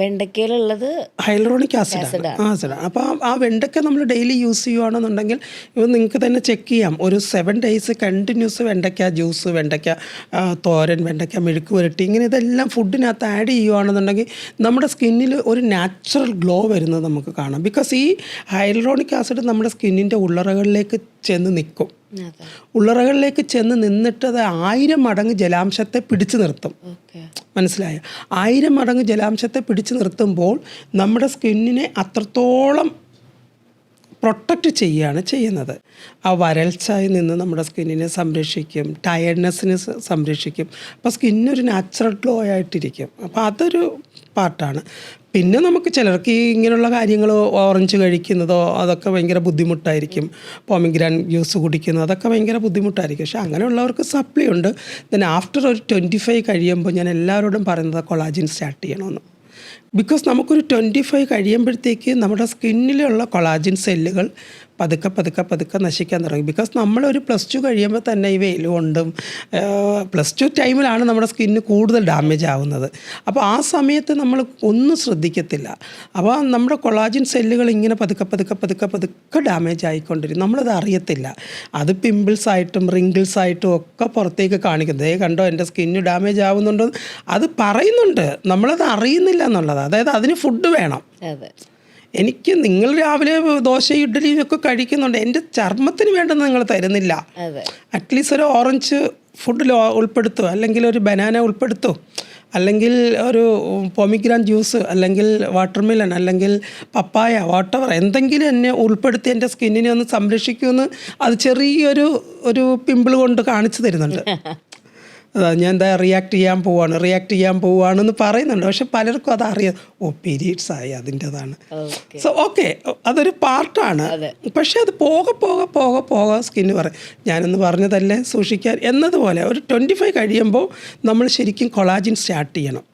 വെണ്ടയ്ക്കയിലുള്ളത് ഹൈലറോണിക് ആസിഡാണ്. അപ്പോൾ ആ വെണ്ടയ്ക്ക നമ്മൾ ഡെയിലി യൂസ് ചെയ്യുകയാണെന്നുണ്ടെങ്കിൽ ഇപ്പോൾ നിങ്ങൾക്ക് തന്നെ ചെക്ക് ചെയ്യാം. ഒരു 7 days കണ്ടിന്യൂസ് വെണ്ടയ്ക്ക ജ്യൂസ്, വെണ്ടയ്ക്ക തോരൻ, വെണ്ടയ്ക്ക മെഴുക്ക് പുരട്ടി, ഇങ്ങനെ ഇതെല്ലാം ഫുഡിനകത്ത് ആഡ് ചെയ്യുകയാണെന്നുണ്ടെങ്കിൽ നമ്മുടെ സ്കിന്നിൽ ഒരു നാച്ചുറൽ ഗ്ലോ വരുന്നത് നമുക്ക് കാണാം. ബിക്കോസ് ഈ ഹൈലറോണിക് ആസിഡ് നമ്മുടെ സ്കിന്നിൻ്റെ ഉള്ളറകളിലേക്ക് ചെന്ന് നിൽക്കും. ഉള്ളറകളിലേക്ക് ചെന്ന് നിന്നിട്ട് അത് 1000 മടങ്ങ് ജലാംശത്തെ പിടിച്ചു നിർത്തും. മനസ്സിലായോ? 1000 മടങ്ങ് ജലാംശത്തെ പിടിച്ചു നിർത്തുമ്പോൾ നമ്മുടെ സ്കിന്നിനെ അത്രത്തോളം പ്രൊട്ടക്റ്റ് ചെയ്യുകയാണ് ചെയ്യുന്നത്. ആ വരൾച്ചയിൽ നിന്ന് നമ്മുടെ സ്കിന്നിനെ സംരക്ഷിക്കും, ടയർഡ്നെസ്സിനെ സംരക്ഷിക്കും. അപ്പോൾ സ്കിന്നൊരു നാച്ചുറൽ ഗ്ലോ ആയിട്ടിരിക്കും. അപ്പോൾ അതൊരു പാർട്ടാണ്. പിന്നെ നമുക്ക് ചിലർക്ക് ഈ ഇങ്ങനെയുള്ള കാര്യങ്ങൾ, ഓറഞ്ച് കഴിക്കുന്നതോ അതൊക്കെ ഭയങ്കര ബുദ്ധിമുട്ടായിരിക്കും. പോമിഗ്രാനൈറ്റ് ജ്യൂസ് കുടിക്കുന്നത് അതൊക്കെ ഭയങ്കര ബുദ്ധിമുട്ടായിരിക്കും. പക്ഷേ അങ്ങനെയുള്ളവർക്ക് സപ്ലി ഉണ്ട്. ദെൻ ആഫ്റ്റർ ഒരു 25 കഴിയുമ്പോൾ ഞാൻ എല്ലാവരോടും പറയുന്നത് കൊളാജിൻ സ്റ്റാർട്ട് ചെയ്യണമെന്ന്. ബിക്കോസ് നമുക്കൊരു 25 കഴിയുമ്പോഴത്തേക്ക് നമ്മുടെ സ്കിന്നിലുള്ള കൊളാജിൻ സെല്ലുകൾ പതുക്കെ നശിക്കാൻ തുടങ്ങി. ബിക്കോസ് നമ്മളൊരു +2 കഴിയുമ്പോൾ തന്നെ ഈ വെയിൽ കൊണ്ടും +2 ടൈമിലാണ് നമ്മുടെ സ്കിന്ന് കൂടുതൽ ഡാമേജ് ആവുന്നത്. അപ്പോൾ ആ സമയത്ത് നമ്മൾ ഒന്നും ശ്രദ്ധിക്കത്തില്ല. അപ്പോൾ നമ്മുടെ കൊളാജിൻ സെല്ലുകൾ ഇങ്ങനെ പതുക്കെ ഡാമേജ് ആയിക്കൊണ്ടിരിക്കും. നമ്മളത് അറിയത്തില്ല. അത് പിമ്പിൾസായിട്ടും റിങ്കിൾസായിട്ടും ഒക്കെ പുറത്തേക്ക് കാണിക്കുന്നത്. കണ്ടോ എൻ്റെ സ്കിന്ന് ഡാമേജ് ആവുന്നുണ്ടോ, അത് പറയുന്നുണ്ട്, നമ്മളത് അറിയുന്നില്ല എന്നുള്ളത്. അതായത് അതിന് ഫുഡ് വേണം. എനിക്ക് നിങ്ങൾ രാവിലെ ദോശ ഇഡ്ഡലിയും ഒക്കെ കഴിക്കുന്നുണ്ട്, എൻ്റെ ചർമ്മത്തിന് വേണ്ടെന്ന് നിങ്ങൾ തരുന്നില്ല. അറ്റ്ലീസ്റ്റ് ഒരു ഓറഞ്ച് ഫുഡിൽ ഉൾപ്പെടുത്തുക, അല്ലെങ്കിൽ ഒരു ബനാന ഉൾപ്പെടുത്തുക, അല്ലെങ്കിൽ ഒരു പൊമിഗ്രാൻ ജ്യൂസ്, അല്ലെങ്കിൽ വാട്ടർമെലൺ, അല്ലെങ്കിൽ പപ്പായ, വാട്ടവർ എന്തെങ്കിലും എന്നെ ഉൾപ്പെടുത്തി എൻ്റെ സ്കിന്നിനെ ഒന്ന് സംരക്ഷിക്കുമെന്ന് അത് ചെറിയൊരു പിമ്പിൾ കൊണ്ട് കാണിച്ചു തരുന്നുണ്ട്. ഞാൻ എന്താ റിയാക്ട് ചെയ്യാൻ പോവാണെന്ന് പറയുന്നുണ്ട്. പക്ഷെ പലർക്കും അത് അറിയാം. പീരീഡ്സ് ആയി അതിൻ്റെതാണ്. സോ ഓക്കെ, അതൊരു പാർട്ടാണ്. പക്ഷെ അത് പോകെ സ്കിന്ന് പറയും ഞാനൊന്ന് പറഞ്ഞതല്ലേ സൂക്ഷിക്കാൻ എന്നതുപോലെ. ഒരു 25 കഴിയുമ്പോൾ നമ്മൾ ശരിക്കും കൊളാജിൻ സ്റ്റാർട്ട് ചെയ്യണം.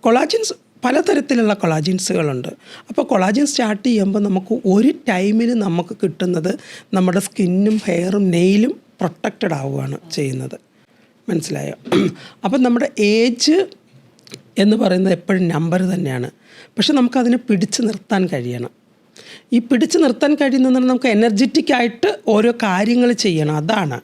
കൊളാജിൻസ് പലതരത്തിലുള്ള കൊളാജിൻസുകളുണ്ട്. അപ്പോൾ കൊളാജിൻ സ്റ്റാർട്ട് ചെയ്യുമ്പോൾ നമുക്ക് ഒരു ടൈമിൽ നമുക്ക് കിട്ടുന്നത് നമ്മുടെ സ്കിന്നും ഹെയറും നെയിലും പ്രൊട്ടക്റ്റഡ് ആവുകയാണ് ചെയ്യുന്നത്. മനസ്സിലായോ? അപ്പം നമ്മുടെ ഏജ് എന്ന് പറയുന്നത് എപ്പോഴും നമ്പർ തന്നെയാണ്. പക്ഷെ നമുക്കതിനെ പിടിച്ചു നിർത്താൻ കഴിയണം. ഈ പിടിച്ചു നിർത്താൻ കഴിയുന്നത് നമുക്ക് എനർജറ്റിക്കായിട്ട് ഓരോ കാര്യങ്ങൾ ചെയ്യണം. അതാണ്.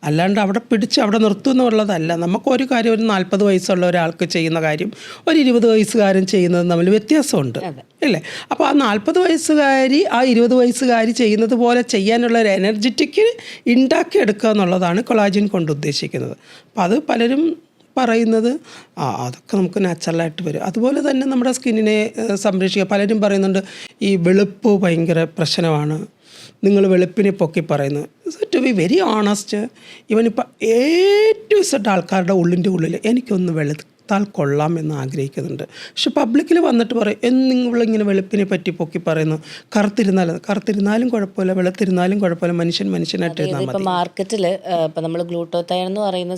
അല്ലാണ്ട് അവിടെ നിർത്തുമെന്നുള്ളതല്ല. നമുക്കൊരു കാര്യം ഒരു 40 വയസ്സുള്ള ഒരാൾക്ക് ചെയ്യുന്ന കാര്യം ഒരു 20 വയസ്സുകാരൻ ചെയ്യുന്നത് തമ്മിൽ വ്യത്യാസമുണ്ട് അല്ലേ? അപ്പോൾ ആ 40 വയസ്സുകാരി ആ 20 വയസ്സുകാരി ചെയ്യുന്നത് പോലെ ചെയ്യാനുള്ള ഒരു എനർജറ്റിക്ക് ഉണ്ടാക്കിയെടുക്കുക എന്നുള്ളതാണ് കൊളാജിൻ കൊണ്ട് ഉദ്ദേശിക്കുന്നത്. അപ്പോൾ അത് പലരും പറയുന്നത് അതൊക്കെ നമുക്ക് നാച്ചുറലായിട്ട് വരും. അതുപോലെ തന്നെ നമ്മുടെ സ്കിന്നിനെ സംരക്ഷിക്കുക. പലരും പറയുന്നുണ്ട് ഈ വെളുപ്പ് ഭയങ്കര പ്രശ്നമാണ്, നിങ്ങൾ വെളുപ്പിനെ പൊക്കി പറയുന്നു. ടു ബി വെരി ഓണസ്റ്റ്, ഇവനിപ്പോൾ A-Z ആൾക്കാരുടെ ഉള്ളിൽ എനിക്കൊന്ന് വെളുത്താൽ കൊള്ളാം എന്ന് ആഗ്രഹിക്കുന്നുണ്ട്. പക്ഷെ പബ്ലിക്കിൽ വന്നിട്ട് പറയും നിങ്ങളിങ്ങനെ വെളുപ്പിനെ പറ്റി പൊക്കി പറയുന്നു. കറുത്തിരുന്നാലും കുഴപ്പമില്ല, വെളുത്തിരുന്നാലും കുഴപ്പമില്ല, മനുഷ്യനായിട്ട് ഇരുന്നാൽ മതി. മാർക്കറ്റിൽ ഇപ്പം നമ്മൾ ഗ്ലൂട്ടോത്തൈൻ എന്ന് പറയുന്ന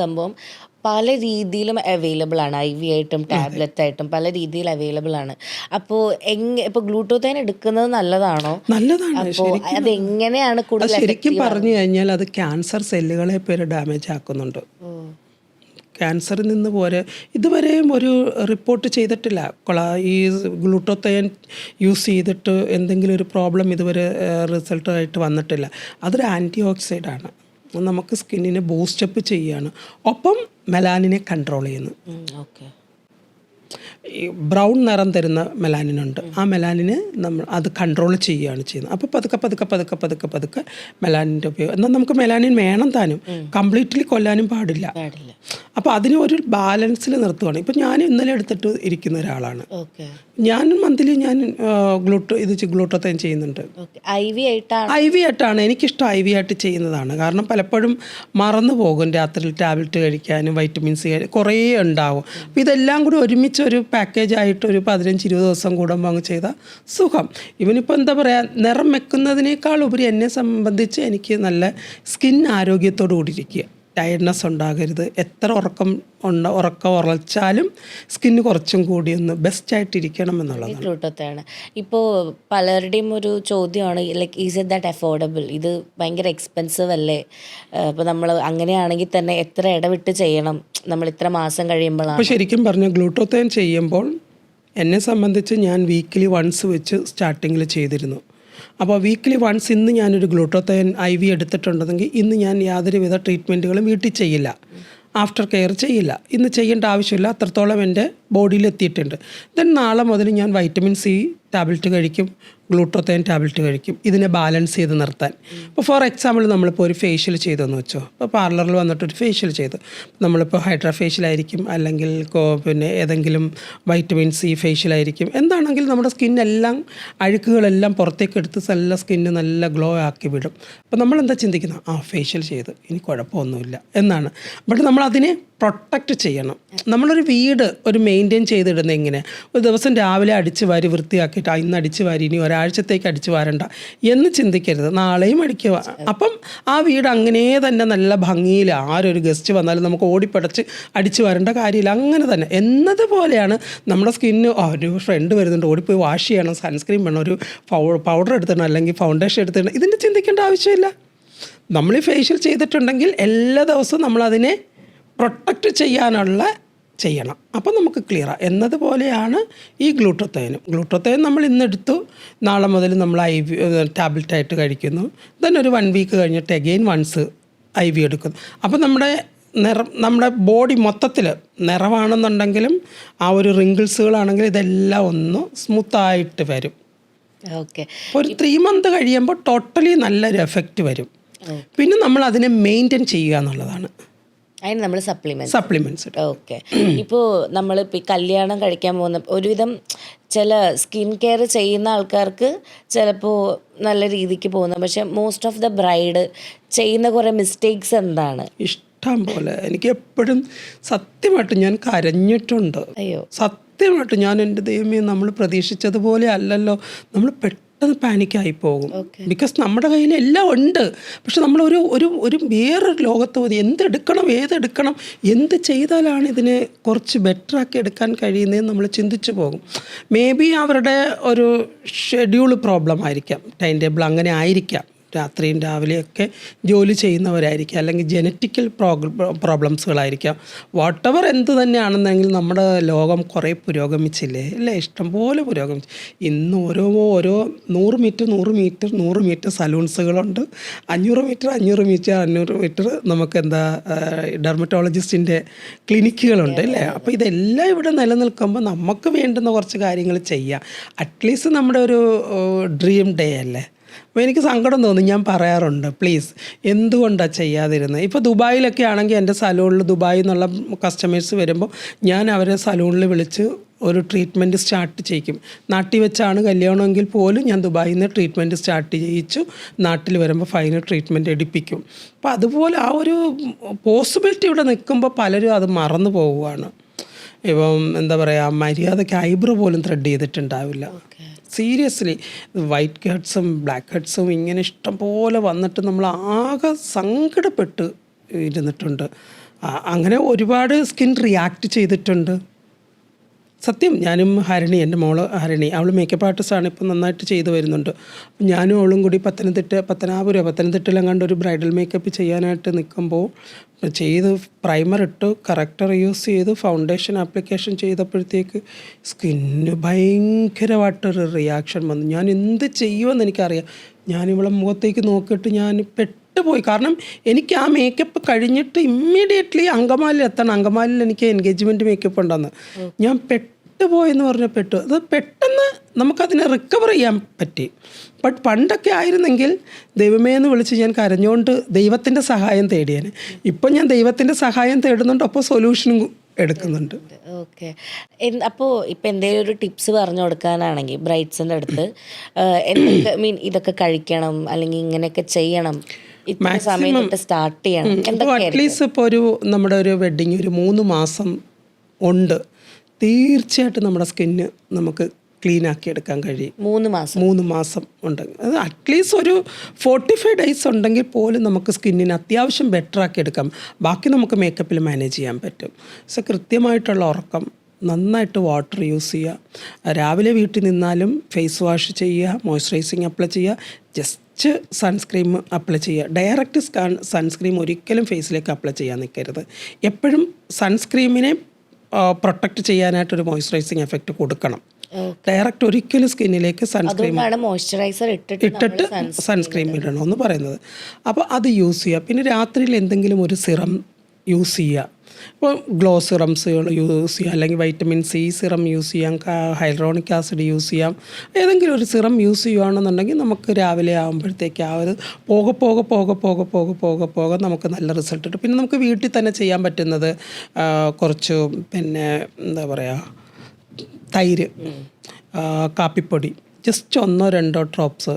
സംഭവം പല രീതിയിലും അവൈലബിൾ ആണ്. IV ആയിട്ടും ടാബ്ലറ്റ് ആയിട്ടും പല രീതിയിൽ അവൈലബിൾ ആണ്. അപ്പോൾ ഇപ്പോൾ ഗ്ലൂട്ടോത്തൈൻ എടുക്കുന്നത് നല്ലതാണോ? നല്ലതാണ്. അതെങ്ങനെയാണ് കൂടുതൽ? ശരിക്കും പറഞ്ഞു കഴിഞ്ഞാൽ അത് ക്യാൻസർ സെല്ലുകളെ ഡാമേജ് ആക്കുന്നുണ്ട്. ക്യാൻസറിൽ നിന്ന് ഇതുവരെയും ഒരു റിപ്പോർട്ട് ചെയ്തിട്ടില്ല ഈ ഗ്ലൂട്ടോത്തൈൻ യൂസ് ചെയ്തിട്ട് എന്തെങ്കിലും ഒരു പ്രോബ്ലം ഇതുവരെ റിസൾട്ടായിട്ട് വന്നിട്ടില്ല. അതൊരു ആൻറ്റി ഓക്സിഡൻ്റാണ്. നമുക്ക് സ്കിന്നിനെ ബൂസ്റ്റപ്പ് ചെയ്യുകയാണ്. ഒപ്പം മെലാനിനെ കൺട്രോൾ ചെയ്യുന്നു. ഈ ബ്രൗൺ നിറം തരുന്ന മെലാനിനുണ്ട്. ആ മെലാനിനെ അത് കൺട്രോൾ ചെയ്യുകയാണ് ചെയ്യുന്നത്. അപ്പോൾ പതുക്കെ മെലാനിൻ്റെ ഉപയോഗം. എന്നാൽ നമുക്ക് മെലാനിൻ വേണം താനും, കംപ്ലീറ്റ്ലി കൊല്ലാനും പാടില്ല. അപ്പോൾ അതിന് ഒരു ബാലൻസിൽ നിർത്തുകയാണ്. ഇപ്പം ഞാൻ ഇന്നലെ എടുത്തിട്ട് ഇരിക്കുന്ന ഒരാളാണ്. ഞാൻ മന്ത്ലി ഗ്ലൂട്ടോത്തൈൻ ചെയ്യുന്നുണ്ട്. IV ആയിട്ടാണ് എനിക്കിഷ്ടം. IV ആയിട്ട് ചെയ്യുന്നതാണ്. കാരണം പലപ്പോഴും മറന്നു പോകും രാത്രി ടാബ്ലറ്റ് കഴിക്കാനും വൈറ്റമിൻ സി കുറേ ഉണ്ടാവും. അപ്പോൾ ഇതെല്ലാം കൂടി ഒരുമിച്ച് ഒരു പാക്കേജായിട്ട് ഒരു 15-20 ദിവസം കൂടുമ്പോൾ അങ്ങ് ചെയ്താൽ സുഖം. ഇവനിപ്പോൾ എന്താ പറയുക, നിറം വെക്കുന്നതിനേക്കാൾ ഉപരി എന്നെ സംബന്ധിച്ച് എനിക്ക് നല്ല സ്കിൻ ആരോഗ്യത്തോടു കൂടി ഇരിക്കുക. ടയർഡ്നെസ് ഉണ്ടാകരുത്. എത്ര ഉറക്കം ഉറച്ചാലും സ്കിന്ന് കുറച്ചും കൂടി ഒന്ന് ബെസ്റ്റായിട്ടിരിക്കണം എന്നുള്ളതാണ്. ഗ്ലൂട്ടോത്തയാണ്. ഇപ്പോൾ പലരുടെയും ഒരു ചോദ്യമാണ് like is it that affordable? ഇത് ഭയങ്കര എക്സ്പെൻസീവ് അല്ലേ? ഇപ്പോൾ നമ്മൾ അങ്ങനെയാണെങ്കിൽ തന്നെ എത്ര ഇടവിട്ട് ചെയ്യണം നമ്മൾ ഇത്ര മാസം കഴിയുമ്പോഴാണ്? അപ്പോൾ ശരിക്കും പറഞ്ഞാൽ ഗ്ലൂട്ടോത്തൈൻ ചെയ്യുമ്പോൾ എന്നെ സംബന്ധിച്ച് ഞാൻ വീക്കിലി വൺസ് വെച്ച് സ്റ്റാർട്ടിങ്ങിൽ ചെയ്തിരുന്നു. അപ്പോൾ വീക്കിലി വൺസ് ഇന്ന് ഞാനൊരു ഗ്ലൂട്ടോത്തൈൻ IV എടുത്തിട്ടുണ്ടെങ്കിൽ ഇന്ന് ഞാൻ യാതൊരുവിധ ട്രീറ്റ്മെൻറ്റുകളും വീട്ടിൽ ചെയ്യില്ല, ആഫ്റ്റർ കെയർ ചെയ്യില്ല. ഇന്ന് ചെയ്യേണ്ട ആവശ്യമില്ല, അത്രത്തോളം എൻ്റെ ബോഡിയിൽ എത്തിയിട്ടുണ്ട്. ദെൻ നാളെ മുതൽ ഞാൻ വൈറ്റമിൻ C ടാബ്ലറ്റ് കഴിക്കും, ഗ്ലൂട്ടോത്തൈൻ ടാബ്ലറ്റ് കഴിക്കും, ഇതിനെ ബാലൻസ് ചെയ്ത് നിർത്താൻ. ഇപ്പോൾ ഫോർ എക്സാമ്പിൾ നമ്മളിപ്പോൾ ഒരു ഫേഷ്യൽ ചെയ്തെന്ന് വെച്ചോ, ഇപ്പോൾ പാർലറിൽ വന്നിട്ടൊരു ഫേഷ്യൽ ചെയ്ത് നമ്മളിപ്പോൾ ഹൈഡ്രാ ഫേഷ്യലായിരിക്കും, അല്ലെങ്കിൽ പിന്നെ ഏതെങ്കിലും വൈറ്റമിൻ C ഫേഷ്യലായിരിക്കും. എന്താണെങ്കിലും നമ്മുടെ സ്കിന്നെല്ലാം അഴുക്കുകളെല്ലാം പുറത്തേക്ക് എടുത്ത് നല്ല സ്കിന്ന് നല്ല ഗ്ലോ ആക്കി വിടും. അപ്പോൾ നമ്മളെന്താ ചിന്തിക്കുന്നത്, ഫേഷ്യൽ ചെയ്ത് ഇനി കുഴപ്പമൊന്നുമില്ല എന്നാണ്. ബട്ട് നമ്മളതിനെ പ്രൊട്ടക്റ്റ് ചെയ്യണം. നമ്മളൊരു വീട് ഒരു മെയിൻറ്റെയിൻ ചെയ്തിടുന്നത് എങ്ങനെ? ഒരു ദിവസം രാവിലെ അടിച്ച് വാരി വൃത്തിയാക്കിയിട്ട് ഇന്ന് അടിച്ച് വാരി ഇനി ഒരാഴ്ചത്തേക്ക് അടിച്ച് വാരണ്ട എന്ന് ചിന്തിക്കരുത്, നാളെയും അടിക്കുക. അപ്പം ആ വീട് അങ്ങനെ തന്നെ നല്ല ഭംഗിയിൽ ആരൊരു ഗസ്റ്റ് വന്നാലും നമുക്ക് ഓടിപ്പടച്ച് അടിച്ച് വരേണ്ട കാര്യമില്ല. അങ്ങനെ തന്നെ എന്നതുപോലെയാണ് നമ്മുടെ സ്കിന്ന്. ഒരു ഫ്രണ്ട് വരുന്നുണ്ട്, ഓടിപ്പോയി വാഷ് ചെയ്യണം, സൺസ്ക്രീൻ വേണം, ഒരു പൗഡർ എടുത്തിടണം, അല്ലെങ്കിൽ ഫൗണ്ടേഷൻ എടുത്തിടണം, ഇതിൻ്റെ ചിന്തിക്കേണ്ട ആവശ്യമില്ല. നമ്മൾ ഈ ഫേഷ്യൽ ചെയ്തിട്ടുണ്ടെങ്കിൽ എല്ലാ ദിവസവും നമ്മളതിനെ പ്രൊട്ടക്റ്റ് ചെയ്യണം. അപ്പോൾ നമുക്ക് ക്ലിയറാണ്. എന്നതുപോലെയാണ് ഈ ഗ്ലൂട്ടോത്തൈൻ നമ്മൾ ഇന്നെടുത്തു, നാളെ മുതൽ നമ്മൾ IV ടാബ്ലറ്റായിട്ട് കഴിക്കുന്നു. ദെൻ ഒരു 1 വീക്ക് കഴിഞ്ഞിട്ട് അഗെയിൻ വൺസ് IV എടുക്കുന്നു. അപ്പോൾ നമ്മുടെ ബോഡി മൊത്തത്തിൽ നിറവാണെന്നുണ്ടെങ്കിലും ആ ഒരു റിങ്കിൾസുകളാണെങ്കിലും ഇതെല്ലാം ഒന്ന് സ്മൂത്തായിട്ട് വരും. ഓക്കെ. ഒരു 3 മന്ത് കഴിയുമ്പോൾ ടോട്ടലി നല്ലൊരു എഫക്റ്റ് വരും. പിന്നെ നമ്മൾ അതിനെ മെയിൻറ്റെയിൻ ചെയ്യുക എന്നുള്ളതാണ്. അതിന് നമ്മൾ സപ്ലിമെൻറ്റ്സ്. ഓക്കെ. ഇപ്പോൾ നമ്മളിപ്പോൾ ഈ കല്യാണം കഴിക്കാൻ പോകുന്ന ഒരുവിധം ചില സ്കിൻ കെയർ ചെയ്യുന്ന ആൾക്കാർക്ക് ചിലപ്പോൾ നല്ല രീതിക്ക് പോകുന്നു, പക്ഷെ മോസ്റ്റ് ഓഫ് ദ ബ്രൈഡ് ചെയ്യുന്ന കുറേ മിസ്റ്റേക്സ് എന്താണ്? ഇഷ്ടം പോലെ എനിക്ക് എപ്പോഴും സത്യമായിട്ട് ഞാൻ കരഞ്ഞിട്ടുണ്ട്. അയ്യോ, സത്യമായിട്ട് ഞാൻ എൻ്റെ ദൈവമേ, നമ്മൾ പ്രതീക്ഷിച്ചതുപോലെ അല്ലല്ലോ, നമ്മൾ പെട്ടെന്ന് പാനിക്കായി പോകും. ബിക്കോസ് നമ്മുടെ കയ്യിൽ എല്ലാം ഉണ്ട്, പക്ഷെ നമ്മൾ ഒരു വേറൊരു ലോകത്ത് പോയി എന്തെടുക്കണം, ഏതെടുക്കണം, എന്ത് ചെയ്താലാണ് ഇതിനെ കുറച്ച് ബെറ്ററാക്കി എടുക്കാൻ കഴിയുന്നതെന്ന് നമ്മൾ ചിന്തിച്ചു പോകും. മേ ബി അവരുടെ ഒരു ഷെഡ്യൂൾ പ്രോബ്ലം ആയിരിക്കാം, ടൈം ടേബിൾ അങ്ങനെ ആയിരിക്കാം, രാത്രിയും രാവിലെയൊക്കെ ജോലി ചെയ്യുന്നവരായിരിക്കാം, അല്ലെങ്കിൽ ജനറ്റിക്കൽ പ്രോബ്ലംസുകളായിരിക്കാം. വാട്ടെവർ എന്ത് തന്നെയാണെന്നെങ്കിൽ നമ്മുടെ ലോകം കുറേ പുരോഗമിച്ചില്ലേ അല്ലേ? ഇഷ്ടംപോലെ പുരോഗമിച്ചു. ഇന്ന് ഓരോ 100 മീറ്റർ സലൂൺസുകളുണ്ട്, 500 മീറ്റർ നമുക്ക് ഡെർമറ്റോളജിസ്റ്റിൻ്റെ ക്ലിനിക്കുകളുണ്ട് അല്ലേ? അപ്പോൾ ഇതെല്ലാം ഇവിടെ നിലനിൽക്കുമ്പോൾ നമുക്ക് വേണ്ടുന്ന കുറച്ച് കാര്യങ്ങൾ ചെയ്യാം. അറ്റ്ലീസ്റ്റ് നമ്മുടെ ഒരു ഡ്രീം ഡേ അല്ലേ? അപ്പോൾ എനിക്ക് സങ്കടം തോന്നും, ഞാൻ പറയാറുണ്ട്, പ്ലീസ് എന്തുകൊണ്ടാണ് ചെയ്യാതിരുന്നത്? ഇപ്പോൾ ദുബായിലൊക്കെ ആണെങ്കിൽ എൻ്റെ സലൂണിൽ ദുബായിൽ നിന്നുള്ള കസ്റ്റമേഴ്സ് വരുമ്പോൾ ഞാൻ അവരെ സലൂണിൽ വിളിച്ച് ഒരു ട്രീറ്റ്മെൻറ്റ് സ്റ്റാർട്ട് ചെയ്യിക്കും. നാട്ടിൽ വെച്ചാണ് കല്യാണമെങ്കിൽ പോലും ഞാൻ ദുബായിൽ നിന്ന് ട്രീറ്റ്മെൻറ്റ് സ്റ്റാർട്ട് ചെയ്യിച്ചു, നാട്ടിൽ വരുമ്പോൾ ഫൈനൽ ട്രീറ്റ്മെൻറ്റ് എടുപ്പിക്കും. അപ്പോൾ അതുപോലെ ആ ഒരു പോസിബിലിറ്റി ഇവിടെ നിൽക്കുമ്പോൾ പലരും അത് മറന്നു പോവുകയാണ്. ഇപ്പം എന്താ പറയുക, മര്യാദയ്ക്ക് ഐബ്രോ പോലും ത്രെഡ് ചെയ്തിട്ടുണ്ടാവില്ല. സീരിയസ്ലി വൈറ്റ് ഹെഡ്സും ബ്ലാക്ക് ഹെഡ്സും ഇങ്ങനെ ഇഷ്ടം പോലെ വന്നിട്ട് നമ്മൾ ആകെ സങ്കടപ്പെട്ട് ഇരുന്നിട്ടുണ്ട്. അങ്ങനെ ഒരുപാട് സ്കിൻ റിയാക്ട് ചെയ്തിട്ടുണ്ട്. സത്യം, ഞാനും ഹരണി, എൻ്റെ മോള് ഹരണി, അവൾ മേക്കപ്പ് ആർട്ടിസ്റ്റാണ്, ഇപ്പം നന്നായിട്ട് ചെയ്തു വരുന്നുണ്ട്. അപ്പം ഞാനും അവളും കൂടി പത്തനംതിട്ടയിലും ഒരു ബ്രൈഡൽ മേക്കപ്പ് ചെയ്യാനായിട്ട് നിൽക്കുമ്പോൾ ചെയ്ത് പ്രൈമർ ഇട്ട് കറക്റ്റർ യൂസ് ചെയ്ത് ഫൗണ്ടേഷൻ ആപ്ലിക്കേഷൻ ചെയ്തപ്പോഴത്തേക്ക് സ്കിന്ന് ഭയങ്കരമായിട്ടൊരു റിയാക്ഷൻ വന്നു. ഞാൻ എന്ത് ചെയ്യുമെന്ന് എനിക്കറിയാം. ഞാനിവളെ മുഖത്തേക്ക് നോക്കിയിട്ട് ഞാൻ പെട്ടുപോയി. കാരണം എനിക്ക് ആ മേക്കപ്പ് കഴിഞ്ഞിട്ട് ഇമ്മീഡിയറ്റ്ലി അങ്കമാലിയിൽ എത്തണം. അങ്കമാലിയിൽ എനിക്ക് എൻഗേജ്മെൻറ്റ് മേക്കപ്പ് ഉണ്ടെന്ന് ഞാൻ പെട്ടുപോയെന്ന് പറഞ്ഞാൽ അത് പെട്ടെന്ന് നമുക്കതിനെ റിക്കവർ ചെയ്യാൻ പറ്റി. ബട്ട് പണ്ടൊക്കെ ആയിരുന്നെങ്കിൽ ദൈവമേ എന്ന് വിളിച്ച് ഞാൻ കരഞ്ഞുകൊണ്ട് ദൈവത്തിൻ്റെ സഹായം തേടിയേനെ. ഇപ്പം ഞാൻ ദൈവത്തിൻ്റെ സഹായം തേടുന്നുണ്ട്, അപ്പോൾ സൊല്യൂഷനും എടുക്കുന്നുണ്ട്. ഓക്കെ. അപ്പോൾ ഇപ്പം എന്തെങ്കിലും ഒരു ടിപ്സ് പറഞ്ഞു കൊടുക്കാനാണെങ്കിൽ ബ്രൈഡ്സിൻ്റെ അടുത്ത് ഇതൊക്കെ കഴിക്കണം അല്ലെങ്കിൽ ഇങ്ങനെയൊക്കെ ചെയ്യണം, ഇത്ര സമയം തൊട്ട് സ്റ്റാർട്ട് ചെയ്യണം, അറ്റ്ലീസ്റ്റ് ഇപ്പോൾ നമ്മുടെ ഒരു വെഡ്ഡിങ് ഒരു 3 മാസം ഉണ്ട്, തീർച്ചയായിട്ടും നമ്മുടെ സ്കിന്ന് നമുക്ക് ക്ലീൻ ആക്കി എടുക്കാൻ കഴിയും. 3 മാസം ഉണ്ടെങ്കിൽ അത് അറ്റ്ലീസ്റ്റ് ഒരു 45 ഡേയ്സ് ഉണ്ടെങ്കിൽ പോലും നമുക്ക് സ്കിന്നിന് അത്യാവശ്യം ബെറ്റർ ആക്കി എടുക്കാം. ബാക്കി നമുക്ക് മേക്കപ്പിൽ മാനേജ് ചെയ്യാൻ പറ്റും. സോ കൃത്യമായിട്ടുള്ള ഉറക്കം, നന്നായിട്ട് വാട്ടർ യൂസ് ചെയ്യുക, രാവിലെ വീട്ടിൽ നിന്നാലും ഫേസ് വാഷ് ചെയ്യുക, മോയ്സ്ചറൈസിങ് അപ്ലൈ ചെയ്യുക, ജസ്റ്റ് സൺസ്ക്രീം അപ്ലൈ ചെയ്യുക. ഡയറക്റ്റ് സൺസ്ക്രീം ഒരിക്കലും ഫേസിലേക്ക് അപ്ലൈ ചെയ്യാൻ നിൽക്കരുത്. എപ്പോഴും സൺസ്ക്രീമിനെ പ്രൊട്ടക്റ്റ് ചെയ്യാനായിട്ടൊരു മോയ്സ്ചറൈസിങ് എഫക്റ്റ് കൊടുക്കണം. ഡയറക്റ്റ് ഒരിക്കലും സ്കിന്നിലേക്ക് സൺസ്ക്രീം ഇട്ടിട്ട് സൺസ്ക്രീം ഇടണമെന്ന് പറയുന്നത്. അപ്പോൾ അത് യൂസ് ചെയ്യുക. പിന്നെ രാത്രിയിൽ എന്തെങ്കിലും ഒരു സിറം യൂസ് ചെയ്യുക. ഇപ്പോൾ ഗ്ലോ സിറംസുകൾ യൂസ് ചെയ്യുക, അല്ലെങ്കിൽ വൈറ്റമിൻ സി സിറം യൂസ് ചെയ്യാം, ഹൈഡ്രോണിക് ആസിഡ് യൂസ് ചെയ്യാം. ഏതെങ്കിലും ഒരു സിറം യൂസ് ചെയ്യുകയാണെന്നുണ്ടെങ്കിൽ നമുക്ക് രാവിലെ ആകുമ്പോഴത്തേക്ക് ആ ഒരു പോകെ നമുക്ക് നല്ല റിസൾട്ട് കിട്ടും. പിന്നെ നമുക്ക് വീട്ടിൽ തന്നെ ചെയ്യാൻ പറ്റുന്നത് കുറച്ച് പിന്നെ എന്താ പറയുക, തൈര്, കാപ്പിപ്പൊടി, ജസ്റ്റ് 1-2 ഡ്രോപ്സ്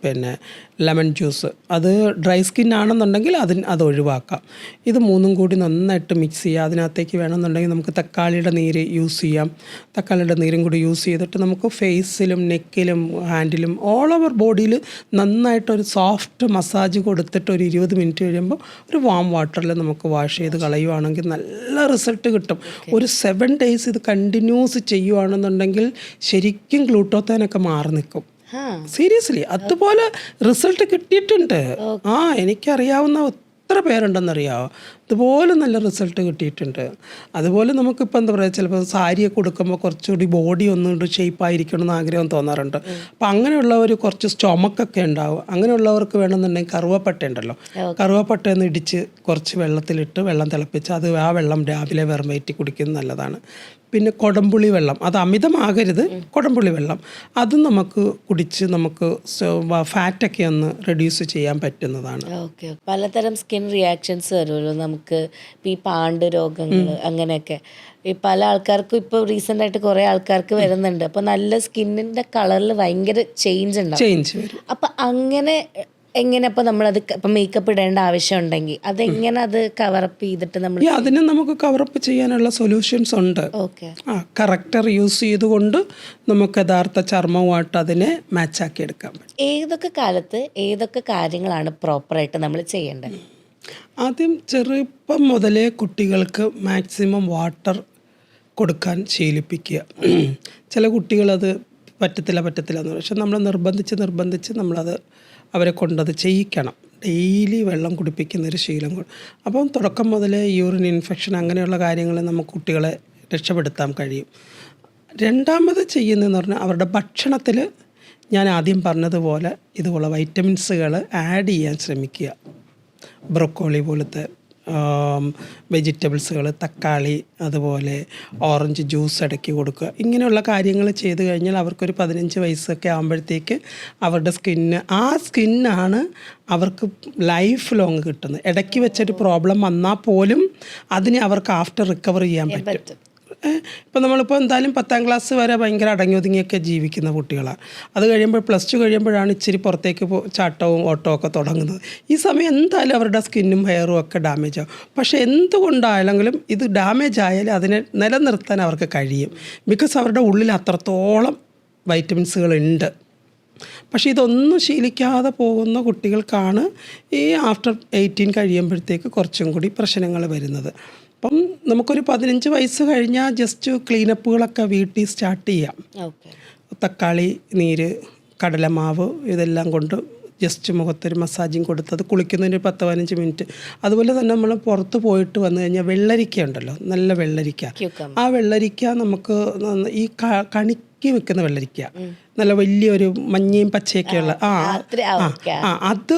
പിന്നെ ലെമൺ ജ്യൂസ്. അത് ഡ്രൈ സ്കിൻ ആണെന്നുണ്ടെങ്കിൽ അത് ഒഴിവാക്കാം. ഇത് 3 കൂടി നന്നായിട്ട് മിക്സ് ചെയ്യുക. അതിനകത്തേക്ക് വേണമെന്നുണ്ടെങ്കിൽ നമുക്ക് തക്കാളിയുടെ നീര് യൂസ് ചെയ്യാം. തക്കാളിയുടെ നീരും കൂടി യൂസ് ചെയ്തിട്ട് നമുക്ക് ഫേസിലും നെക്കിലും ഹാൻഡിലും ഓൾ ഓവർ ബോഡിയിൽ നന്നായിട്ടൊരു സോഫ്റ്റ് മസാജ് കൊടുത്തിട്ട് ഒരു 20 മിനിറ്റ് കഴിയുമ്പോൾ ഒരു വാം വാട്ടറിൽ നമുക്ക് വാഷ് ചെയ്ത് കളയുവാണെങ്കിൽ നല്ല റിസൾട്ട് കിട്ടും. ഒരു 7 ഡേയ്സ് ഇത് കണ്ടിന്യൂസ് ചെയ്യുവാണെന്നുണ്ടെങ്കിൽ ശരിക്കും ഗ്ലൂട്ടോത്താനൊക്കെ മാറി നിൽക്കും. സീരിയസ്ലി അതുപോലെ റിസൾട്ട് കിട്ടിയിട്ടുണ്ട്. എനിക്കറിയാവുന്ന എത്ര പേരുണ്ടെന്നറിയാമോ അതുപോലെ നല്ല റിസൾട്ട് കിട്ടിയിട്ടുണ്ട്. അതുപോലെ നമുക്കിപ്പോൾ എന്താ പറയുക, ചിലപ്പോൾ സാരിയൊക്കെ കൊടുക്കുമ്പോൾ കുറച്ചുകൂടി ബോഡി ഒന്നുകൊണ്ട് ഷേപ്പായിരിക്കണം എന്ന് ആഗ്രഹം തോന്നാറുണ്ട്. അപ്പം അങ്ങനെയുള്ളവർ കുറച്ച് സ്റ്റൊമക്കൊക്കെ ഉണ്ടാവും. അങ്ങനെയുള്ളവർക്ക് വേണമെന്നുണ്ടെങ്കിൽ കറുവപ്പട്ട ഉണ്ടല്ലോ, കറുവപ്പട്ടയൊന്ന് ഇടിച്ച് കുറച്ച് വെള്ളത്തിലിട്ട് വെള്ളം തിളപ്പിച്ച് അത് ആ വെള്ളം രാവിലെ വെറും വയറ്റിൽ കുടിക്കുന്നത് നല്ലതാണ്. പിന്നെ കൊടംപുളി വെള്ളം, അത് അമിതമാകരുത്, കൊടംപുളി വെള്ളം അതും നമുക്ക് കുടിച്ച് നമുക്ക് ഫാറ്റൊക്കെ ഒന്ന് റെഡ്യൂസ് ചെയ്യാൻ പറ്റുന്നതാണ്. ഓക്കെ. പലതരം സ്കിൻ റിയാക്ഷൻസ് വരുമല്ലോ നമുക്ക്, ഈ പാണ്ട് രോഗങ്ങൾ അങ്ങനെയൊക്കെ. ഈ പല ആൾക്കാർക്കും ഇപ്പോൾ റീസെൻ്റ് ആയിട്ട് കുറേ ആൾക്കാർക്ക് വരുന്നുണ്ട്. അപ്പോൾ നല്ല സ്കിന്നിൻ്റെ കളറിൽ ഭയങ്കര ചേഞ്ച് വരും. അപ്പം അങ്ങനെ എങ്ങനെ അപ്പോൾ നമ്മളത് ഇപ്പം മേക്കപ്പ് ഇടേണ്ട ആവശ്യം ഉണ്ടെങ്കിൽ അതെങ്ങനെ അത് കവറപ്പ് ചെയ്തിട്ട് നമ്മൾ അതിന് നമുക്ക് കവറപ്പ് ചെയ്യാനുള്ള സൊല്യൂഷൻസ് ഉണ്ട്. ഓക്കെ. കറക്റ്റർ യൂസ് ചെയ്തുകൊണ്ട് നമുക്ക് യഥാർത്ഥ ചർമ്മവുമായിട്ട് അതിനെ മാച്ചാക്കി എടുക്കാൻ പറ്റും. ഏതൊക്കെ കാലത്ത് ഏതൊക്കെ കാര്യങ്ങളാണ് പ്രോപ്പറായിട്ട് നമ്മൾ ചെയ്യേണ്ടത്? ആദ്യം ചെറുപ്പം മുതലേ കുട്ടികൾക്ക് മാക്സിമം വാട്ടർ കൊടുക്കാൻ ശീലിപ്പിക്കുക. ചില കുട്ടികളത് പറ്റത്തില്ല എന്ന് പറയും. പക്ഷെ നമ്മൾ നിർബന്ധിച്ച് നമ്മളത് അവരെ കൊണ്ടത് ചെയ്യിക്കണം. ഡെയിലി വെള്ളം കുടിപ്പിക്കുന്നൊരു ശീലം. അപ്പം തുടക്കം മുതലേ യൂറിൻ ഇൻഫെക്ഷൻ അങ്ങനെയുള്ള കാര്യങ്ങൾ നമുക്ക് കുട്ടികളെ രക്ഷപ്പെടുത്താൻ കഴിയും. രണ്ടാമത് ചെയ്യുന്നതെന്ന് പറഞ്ഞാൽ അവരുടെ ഭക്ഷണത്തിൽ ഞാൻ ആദ്യം പറഞ്ഞതുപോലെ ഇതുപോലെ വൈറ്റമിൻസുകൾ ആഡ് ചെയ്യാൻ ശ്രമിക്കുക. ബ്രൊക്കോളി പോലത്തെ വെജിറ്റബിൾസുകൾ, തക്കാളി, അതുപോലെ ഓറഞ്ച് ജ്യൂസ് ഇടയ്ക്ക് കൊടുക്കുക. ഇങ്ങനെയുള്ള കാര്യങ്ങൾ ചെയ്ത് കഴിഞ്ഞാൽ അവർക്കൊരു 15 വയസ്സൊക്കെ ആകുമ്പോഴത്തേക്ക് അവരുടെ സ്കിന്നാണ് അവർക്ക് ലൈഫ് ലോങ് കിട്ടുന്നത്. ഇടയ്ക്ക് വെച്ചൊരു പ്രോബ്ലം വന്നാൽ പോലും അതിനെ അവർക്ക് ആഫ്റ്റർ റിക്കവർ ചെയ്യാൻ പറ്റും. ഇപ്പം നമ്മളിപ്പോൾ എന്തായാലും 10ാം ക്ലാസ് വരെ ഭയങ്കര അടങ്ങി ഒതുങ്ങിയൊക്കെ ജീവിക്കുന്ന കുട്ടികളാണ്. അത് കഴിയുമ്പോൾ +2 കഴിയുമ്പോഴാണ് ഇച്ചിരി പുറത്തേക്ക് ചാട്ടവും ഓട്ടവും ഒക്കെ തുടങ്ങുന്നത്. ഈ സമയം എന്തായാലും അവരുടെ സ്കിന്നും ഹെയറും ഒക്കെ ഡാമേജ് ആവും. പക്ഷേ എന്തുകൊണ്ടായാലെങ്കിലും ഇത് ഡാമേജ് ആയാലും അതിനെ നിലനിർത്താൻ അവർക്ക് കഴിയും. ബിക്കോസ് അവരുടെ ഉള്ളിൽ അത്രത്തോളം വൈറ്റമിൻസുകളുണ്ട്. പക്ഷേ ഇതൊന്നും ശീലിക്കാതെ പോകുന്ന കുട്ടികൾക്കാണ് ഈ ആഫ്റ്റർ 18 കഴിയുമ്പോഴത്തേക്ക് കുറച്ചും കൂടി പ്രശ്നങ്ങൾ വരുന്നത്. അപ്പം നമുക്കൊരു 15 വയസ്സ് കഴിഞ്ഞാൽ ജസ്റ്റ് ക്ലീനപ്പുകളൊക്കെ വീട്ടിൽ സ്റ്റാർട്ട് ചെയ്യാം. തക്കാളി നീര്, കടലമാവ് ഇതെല്ലാം കൊണ്ട് ജസ്റ്റ് മുഖത്തൊരു മസാജിങ് കൊടുത്തത് കുളിക്കുന്നതിന് 10-15 മിനിറ്റ്. അതുപോലെ തന്നെ നമ്മൾ പുറത്ത് പോയിട്ട് വന്നു കഴിഞ്ഞാൽ വെള്ളരിക്ക ഉണ്ടല്ലോ, നല്ല വെള്ളരിക്ക, ആ വെള്ളരിക്ക നമുക്ക് ഈ കണിക്ക് വെക്കുന്ന വെള്ളരിക്ക, നല്ല വലിയൊരു മഞ്ഞയും പച്ചയൊക്കെയുള്ള അത്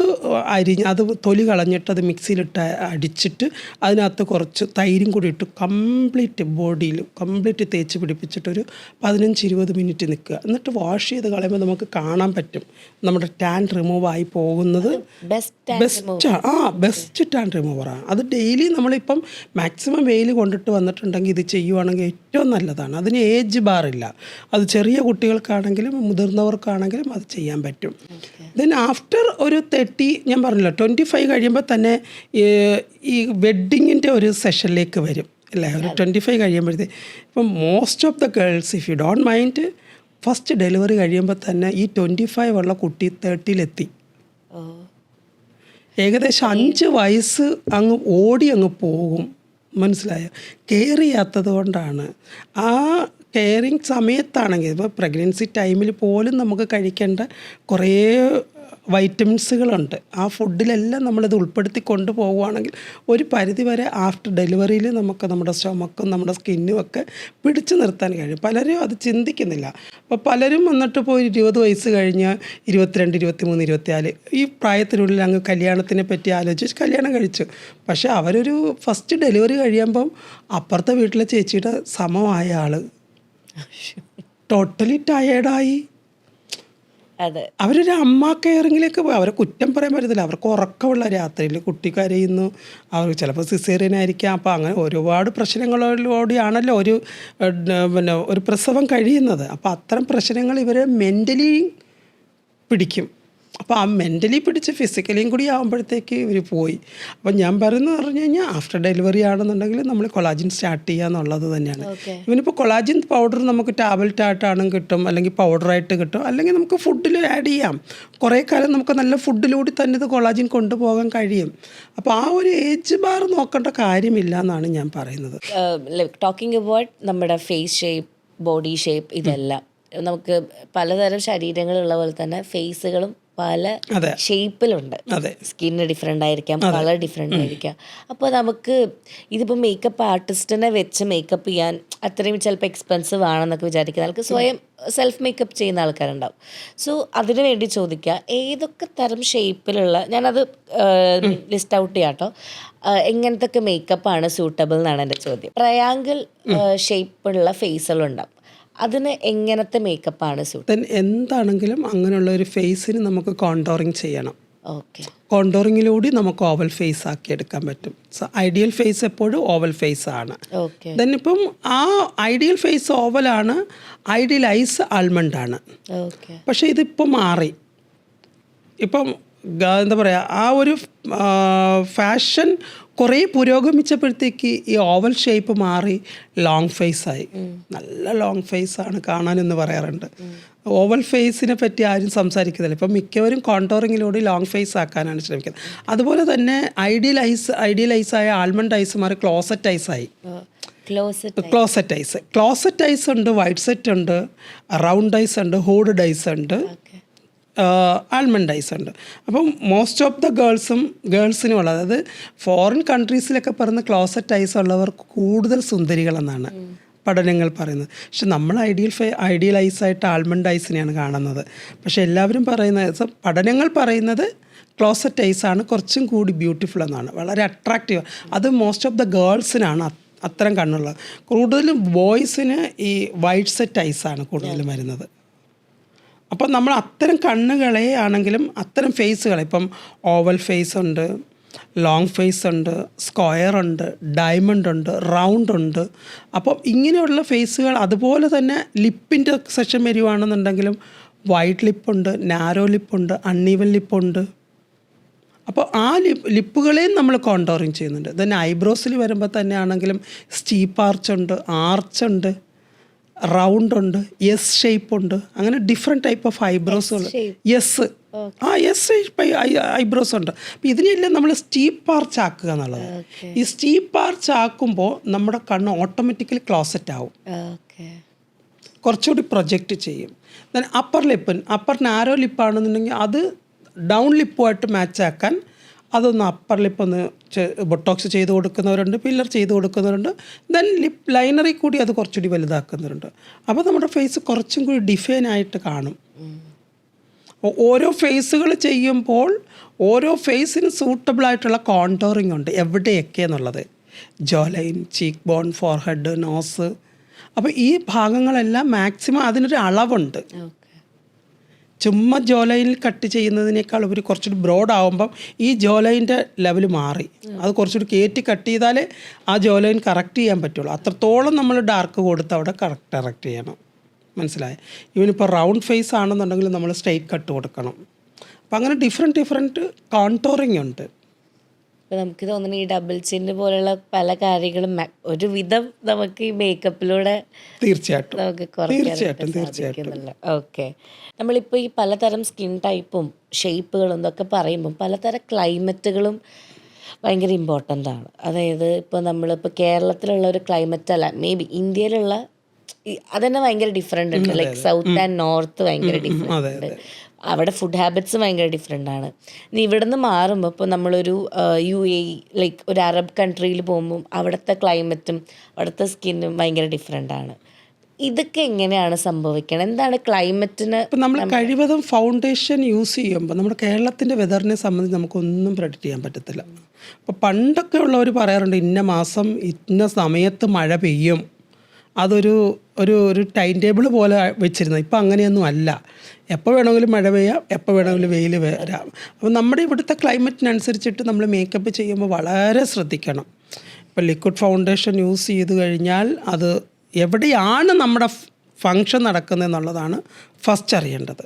അരിഞ്ഞ് അത് തൊലി കളഞ്ഞിട്ട് അത് മിക്സിയിലിട്ട് അടിച്ചിട്ട് അതിനകത്ത് കുറച്ച് തൈരും കൂടി ഇട്ട് കംപ്ലീറ്റ് ബോഡിയിൽ കംപ്ലീറ്റ് തേച്ച് പിടിപ്പിച്ചിട്ടൊരു 15-20 മിനിറ്റ് നിൽക്കുക. എന്നിട്ട് വാഷ് ചെയ്ത് കളയുമ്പോൾ നമുക്ക് കാണാൻ പറ്റും നമ്മുടെ ടാൻ റിമൂവ് ആയി പോകുന്നത്. ബെസ്റ്റ് ടാൻ റിമൂവറാണ് അത്. ഡെയിലി നമ്മളിപ്പം മാക്സിമം വെയിൽ കൊണ്ടിട്ട് വന്നിട്ടുണ്ടെങ്കിൽ ഇത് ചെയ്യുവാണെങ്കിൽ ഏറ്റവും നല്ലതാണ്. അതിന് ഏജ് ബാറില്ല. അത് ചെറിയ കുട്ടികൾക്കാണെങ്കിലും മുതിർന്നവർക്കാണെങ്കിലും അത് ചെയ്യാൻ പറ്റും. ദെൻ ആഫ്റ്റർ ഒരു 30, ഞാൻ പറഞ്ഞല്ലോ 25 കഴിയുമ്പോൾ തന്നെ ഈ വെഡ്ഡിങ്ങിൻ്റെ ഒരു സെഷനിലേക്ക് വരും അല്ലേ. ഒരു 25 കഴിയുമ്പോഴത്തേക്ക് ഇപ്പം most of the girls, if you don't mind, first delivery കഴിയുമ്പോൾ തന്നെ ഈ 25 ഉള്ള കുട്ടി 30-ലെത്തി. ഓ ഏകദേശം 5 വയസ്സ് അങ്ങ് ഓടി അങ്ങ് പോകും. മനസ്സിലായോ? കെയർ ചെയ്യാത്തത് കൊണ്ടാണ്. ആ കെയറിങ് സമയത്താണെങ്കിൽ ഇപ്പോൾ പ്രഗ്നൻസി ടൈമിൽ പോലും നമുക്ക് കഴിക്കേണ്ട കുറേ വൈറ്റമിൻസുകളുണ്ട്. ആ ഫുഡിലെല്ലാം നമ്മളിത് ഉൾപ്പെടുത്തി കൊണ്ടുപോകുകയാണെങ്കിൽ ഒരു പരിധിവരെ ആഫ്റ്റർ ഡെലിവറിയിൽ നമുക്ക് നമ്മുടെ സ്റ്റൊമക്കും നമ്മുടെ സ്കിന്നും ഒക്കെ പിടിച്ചു നിർത്താൻ കഴിയും. പലരും അത് ചിന്തിക്കുന്നില്ല. അപ്പോൾ പലരും വന്നിട്ട് ഇപ്പോൾ 20 വയസ്സ് കഴിഞ്ഞ് 22, 23, 24 ഈ പ്രായത്തിനുള്ളിൽ അങ്ങ് കല്യാണത്തിനെ പറ്റി ആലോചിച്ച് കല്യാണം കഴിച്ചു. പക്ഷേ അവരൊരു ഫസ്റ്റ് ഡെലിവറി കഴിയുമ്പം അപ്പുറത്തെ വീട്ടിലെ ചേച്ചിയുടെ സമമായ ആൾ ടോട്ടലി ടയേർഡായി. അതെ, അവരൊരു അമ്മ കെയറിങ്ങിലേക്ക് പോയി. അവരെ കുറ്റം പറയാൻ പറ്റത്തില്ല. അവർക്ക് ഉറക്കമുള്ള രാത്രിയിൽ കുട്ടി കരയുന്നു, അവർ ചിലപ്പോൾ സിസേറിയനായിരിക്കാം. അപ്പോൾ അങ്ങനെ ഒരുപാട് പ്രശ്നങ്ങളോടെയാണല്ലോ ഒരു പ്രസവം കഴിയുന്നത്. അപ്പോൾ അത്തരം പ്രശ്നങ്ങൾ ഇവരെ മെൻ്റലി പിടിക്കും. അപ്പോൾ ആ മെൻ്റലി പിടിച്ച് ഫിസിക്കലിയും കൂടി ആകുമ്പോഴത്തേക്ക് ഇവർ പോയി. അപ്പം ഞാൻ പറയുന്നത് പറഞ്ഞു കഴിഞ്ഞാൽ ആഫ്റ്റർ ഡെലിവറി ആണെന്നുണ്ടെങ്കിൽ നമ്മൾ കൊളാജിൻ സ്റ്റാർട്ട് ചെയ്യുക എന്നുള്ളത് തന്നെയാണ്. ഇവനിപ്പോൾ കൊളാജിൻ പൗഡർ നമുക്ക് ടാബ്ലറ്റ് ആയിട്ടാണ് കിട്ടും, അല്ലെങ്കിൽ പൗഡറായിട്ട് കിട്ടും, അല്ലെങ്കിൽ നമുക്ക് ഫുഡിൽ ആഡ് ചെയ്യാം. കുറേ കാലം നമുക്ക് നല്ല ഫുഡിലൂടെ തന്നെ ഇത് കൊളാജിൻ കൊണ്ടുപോകാൻ കഴിയും. അപ്പോൾ ആ ഒരു ഏജ് ബാർ നോക്കേണ്ട കാര്യമില്ല എന്നാണ് ഞാൻ പറയുന്നത്. ടോക്കിംഗ് അബൌട്ട് നമ്മുടെ ഫേസ് ഷേപ്പ്, ബോഡി ഷേപ്പ്, ഇതെല്ലാം നമുക്ക് പലതരം ശരീരങ്ങളുള്ള പോലെ തന്നെ ഫേസുകളും പല ഷേപ്പിലുണ്ട്. സ്കിന്ന് ഡിഫറെൻ്റ് ആയിരിക്കാം, കളർ ഡിഫറെൻ്റ് ആയിരിക്കാം. അപ്പോൾ നമുക്ക് ഇതിപ്പോൾ മേക്കപ്പ് ആർട്ടിസ്റ്റിനെ വെച്ച് മേക്കപ്പ് ചെയ്യാൻ അത്രയും ചിലപ്പോൾ എക്സ്പെൻസീവ് ആണെന്നൊക്കെ വിചാരിക്കുന്ന ആൾക്ക് സ്വയം സെൽഫ് മേക്കപ്പ് ചെയ്യുന്ന ആൾക്കാരുണ്ടാവും. സോ അതിനു വേണ്ടി ചോദിക്കുക, ഏതൊക്കെ തരം ഷേപ്പിലുള്ള, ഞാനത് ലിസ്റ്റ് ഔട്ട് ചെയ്യാം കേട്ടോ, എങ്ങനത്തെ മേക്കപ്പാണ് സൂട്ടബിൾ എന്നാണ് എൻ്റെ ചോദ്യം. ട്രയാങ്കിൾ ഷേപ്പുള്ള ഫേസുകളുണ്ടാവും, അതിന് എങ്ങനത്തെ മേക്കപ്പാണ് സൂട്ട്? എന്താണെങ്കിലും അങ്ങനെയുള്ള ഒരു ഫേസിന് നമുക്ക് കോണ്ടോറിങ് ചെയ്യണം. ഓക്കെ, കോണ്ടോറിങ്ങിലൂടെ നമുക്ക് ഓവൽ ഫേസ് ആക്കി എടുക്കാൻ പറ്റും. സോ ഐഡിയൽ ഫേസ് എപ്പോഴും ഓവൽ ഫേസ് ആണ്. ഓക്കെ, ദെൻ ഇപ്പം ആ ഐഡിയൽ ഫേസ് ഓവലാണ്, ഐഡിയൽ ഐസ് ആൽമണ്ട് ആണ്. ഓക്കെ, പക്ഷേ ഇതിപ്പം മാറി. ഇപ്പം എന്താ പറയുക, ആ ഒരു ഫാഷൻ കുറേ പുരോഗമിച്ചപ്പോഴത്തേക്ക് ഈ ഓവൽ ഷേപ്പ് മാറി ലോങ് ഫേസായി. നല്ല ലോങ് ഫേസാണ് കാണാനെന്ന് പറയാറുണ്ട്. ഓവൽ ഫേസിനെ പറ്റി ആരും സംസാരിക്കുന്നില്ല. ഇപ്പം മിക്കവരും കോണ്ടോറിങ്ങിലൂടെ ലോങ് ഫേസ് ആക്കാനാണ് ശ്രമിക്കുന്നത്. അതുപോലെ തന്നെ ഐഡിയൽ ഐസായ ആൽമണ്ട് ഐസ് മാറി ക്ലോസറ്റ് ഐസായി. ക്ലോസറ്റ് ഐസ് ഉണ്ട്, വൈറ്റ് സെറ്റ് ഉണ്ട്, റൗണ്ട് ഐസ് ഉണ്ട്, ഹൂഡ് ഐസ് ഉണ്ട്, ആൽമണ്ട് ഐസ് ഉണ്ട്. അപ്പം മോസ്റ്റ് ഓഫ് ദ ഗേൾസിനും ഉള്ളത്, അതായത് ഫോറിൻ കൺട്രീസിലൊക്കെ പറയുന്ന ക്ലോസറ്റ് ഐസ് ഉള്ളവർ കൂടുതൽ സുന്ദരികളെന്നാണ് പഠനങ്ങൾ പറയുന്നത്. പക്ഷെ നമ്മൾ ഐഡിയൽ ഐസായിട്ട് ആൽമണ്ട് ഐസിനെയാണ് കാണുന്നത്. പക്ഷെ എല്ലാവരും പറയുന്നത്, പഠനങ്ങൾ പറയുന്നത് ക്ലോസറ്റ് ഐസാണ് കുറച്ചും കൂടി ബ്യൂട്ടിഫുൾ എന്നാണ്, വളരെ അട്രാക്റ്റീവ്. അത് മോസ്റ്റ് ഓഫ് ദ ഗേൾസിനാണ് അത്തരം കണ്ണുള്ളത്. കൂടുതലും ബോയ്സിന് ഈ വൈറ്റ് സെറ്റ് ഐസാണ് കൂടുതലും വരുന്നത്. അപ്പം നമ്മൾ അത്തരം കണ്ണുകളെ ആണെങ്കിലും അത്തരം ഫേസുകളെ, ഇപ്പം ഓവൽ ഫേസ് ഉണ്ട്, ലോങ് ഫേസ് ഉണ്ട്, സ്ക്വയർ ഉണ്ട്, ഡയമണ്ട് ഉണ്ട്, റൗണ്ട് ഉണ്ട്. അപ്പം ഇങ്ങനെയുള്ള ഫേസുകൾ, അതുപോലെ തന്നെ ലിപ്പിൻ്റെ സെക്ഷൻ വരുവാണെന്നുണ്ടെങ്കിലും വൈറ്റ് ലിപ്പുണ്ട്, നാരോ ലിപ്പുണ്ട്, അൺഈവൻ ലിപ്പുണ്ട്. അപ്പോൾ ആ ലിപ്പുകളെയും നമ്മൾ കോണ്ടോറിങ് ചെയ്യുന്നുണ്ട്. ദെൻ ഐബ്രോസിൽ വരുമ്പോൾ തന്നെ ആണെങ്കിലും സ്റ്റീപ്പ് ആർച്ചുണ്ട്, റൗണ്ട് ഉണ്ട്, എസ് ഷേപ്പ് ഉണ്ട്. അങ്ങനെ ഡിഫറെൻറ്റ് ടൈപ്പ് ഓഫ് ഐബ്രോസുകൾ. എസ് ഷേപ്പ് ഐബ്രോസ് ഉണ്ട്. അപ്പം ഇതിനെല്ലാം നമ്മൾ സ്റ്റീപ്പ് ആർച്ച് ആക്കുക എന്നുള്ളത്. ഈ സ്റ്റീപ്പ് ആർച്ച് ആക്കുമ്പോൾ നമ്മുടെ കണ്ണ് ഓട്ടോമാറ്റിക്കലി ക്ലോസറ്റ് ആവും, കുറച്ചുകൂടി പ്രൊജക്റ്റ് ചെയ്യും. ദെൻ അപ്പർ നാരോ ലിപ്പാണെന്നുണ്ടെങ്കിൽ അത് ഡൗൺ ലിപ്പുമായിട്ട് മാച്ചാക്കാൻ അതൊന്ന് അപ്പർ ലിപ്പൊന്ന് ബൊട്ടോക്സ് ചെയ്ത് കൊടുക്കുന്നവരുണ്ട്, ഫില്ലർ ചെയ്ത് കൊടുക്കുന്നവരുണ്ട്. ദെൻ ലിപ്പ് ലൈനറിൽ കൂടി അത് കുറച്ചുകൂടി വലുതാക്കുന്നവരുണ്ട്. അപ്പോൾ നമ്മുടെ ഫേസ് കുറച്ചും കൂടി ഡിഫൈൻ ആയിട്ട് കാണും. ഓരോ ഫേസുകൾ ചെയ്യുമ്പോൾ ഓരോ ഫേസിന് സൂട്ടബിളായിട്ടുള്ള കോണ്ടോറിങ് ഉണ്ട് എവിടെയൊക്കെ എന്നുള്ളത്. Jawline, cheek bone, forehead, nose. അപ്പോൾ ഈ ഭാഗങ്ങളെല്ലാം മാക്സിമം അതിനൊരു അളവുണ്ട്. ചുമ്മാ ജോലൈനിൽ കട്ട് ചെയ്യുന്നതിനേക്കാൾ ഒരു കുറച്ചുകൂടി ബ്രോഡ് ആകുമ്പം ഈ ജോലൈൻ്റെ ലെവൽ മാറി, അത് കുറച്ചുകൂടി കയറ്റി കട്ട് ചെയ്താലേ ആ ജോലൈൻ കറക്റ്റ് ചെയ്യാൻ പറ്റുള്ളൂ. അത്രത്തോളം നമ്മൾ ഡാർക്ക് കൊടുത്ത് അവിടെ കറക്റ്റ് ചെയ്യണം. മനസ്സിലായി? ഇവനിപ്പോൾ റൗണ്ട് ഫേസ് ആണെന്നുണ്ടെങ്കിൽ നമ്മൾ സ്ട്രെയിറ്റ് കട്ട് കൊടുക്കണം. അപ്പം അങ്ങനെ ഡിഫറെൻറ്റ് കോണ്ടോറിങ് ഉണ്ട്. ഇപ്പം നമുക്ക് തോന്നുന്നു ഈ ഡബിൾ ചിന്ന് പോലുള്ള പല കാര്യങ്ങളും ഒരുവിധം നമുക്ക് ഈ മേക്കപ്പിലൂടെ തീർച്ചയായിട്ടും നമുക്ക് കുറയ്ക്കാനായിട്ട് സാധിക്കുന്നുണ്ട്. ഓക്കെ, നമ്മളിപ്പോൾ ഈ പലതരം സ്കിൻ ടൈപ്പും ഷേപ്പുകളും എന്നൊക്കെ പറയുമ്പം പലതരം ക്ലൈമറ്റുകളും ഭയങ്കര ഇമ്പോർട്ടൻ്റ് ആണ്. അതായത് ഇപ്പോൾ നമ്മളിപ്പോൾ കേരളത്തിലുള്ള ഒരു ക്ലൈമറ്റ് അല്ല, മേ ബി ഇന്ത്യയിലുള്ള അതന്നെ ഭയങ്കര ഡിഫറെൻ്റ് ഉണ്ട്. ലൈക്ക് സൗത്ത് ആൻഡ് നോർത്ത് ഭയങ്കര ഡിഫറെൻ്റ് ഉണ്ട്. അവിടെ ഫുഡ് ഹാബിറ്റ്സ് ഭയങ്കര ഡിഫറെൻ്റ് ആണ്. ഇനി ഇവിടെ നിന്ന് മാറുമ്പോൾ ഇപ്പോൾ നമ്മളൊരു UAE ലൈക്ക് ഒരു അറബ് കൺട്രിയിൽ പോകുമ്പോൾ അവിടുത്തെ ക്ലൈമറ്റും അവിടുത്തെ സ്കിന്നും ഭയങ്കര ഡിഫറെൻ്റ് ആണ്. ഇതൊക്കെ എങ്ങനെയാണ് സംഭവിക്കണം? എന്താണ് ക്ലൈമറ്റിന്? ഇപ്പം നമ്മൾ കഴിവതും ഫൗണ്ടേഷൻ യൂസ് ചെയ്യുമ്പോൾ നമ്മുടെ കേരളത്തിൻ്റെ വെതറിനെ സംബന്ധിച്ച് നമുക്കൊന്നും പ്രെഡിക്റ്റ് ചെയ്യാൻ പറ്റത്തില്ല. അപ്പോൾ പണ്ടൊക്കെ ഉള്ളവർ പറയാറുണ്ട് ഇന്ന മാസം ഇന്ന സമയത്ത് മഴ പെയ്യും, അതൊരു ഒരു ഒരു ടൈം ടേബിൾ പോലെ വെച്ചിരുന്നത്. ഇപ്പം അങ്ങനെയൊന്നും അല്ല. എപ്പോൾ വേണമെങ്കിലും മഴ പെയ്യാം, എപ്പോൾ വേണമെങ്കിലും വെയിൽ വരാം. അപ്പോൾ നമ്മുടെ ഇവിടുത്തെ ക്ലൈമറ്റിനനുസരിച്ചിട്ട് നമ്മൾ മേക്കപ്പ് ചെയ്യുമ്പോൾ വളരെ ശ്രദ്ധിക്കണം. ഇപ്പോൾ ലിക്വിഡ് ഫൗണ്ടേഷൻ യൂസ് ചെയ്ത് കഴിഞ്ഞാൽ അത് എവിടെയാണ് നമ്മുടെ ഫങ്ഷൻ നടക്കുന്നതെന്നുള്ളതാണ് ഫസ്റ്റ് അറിയേണ്ടത്.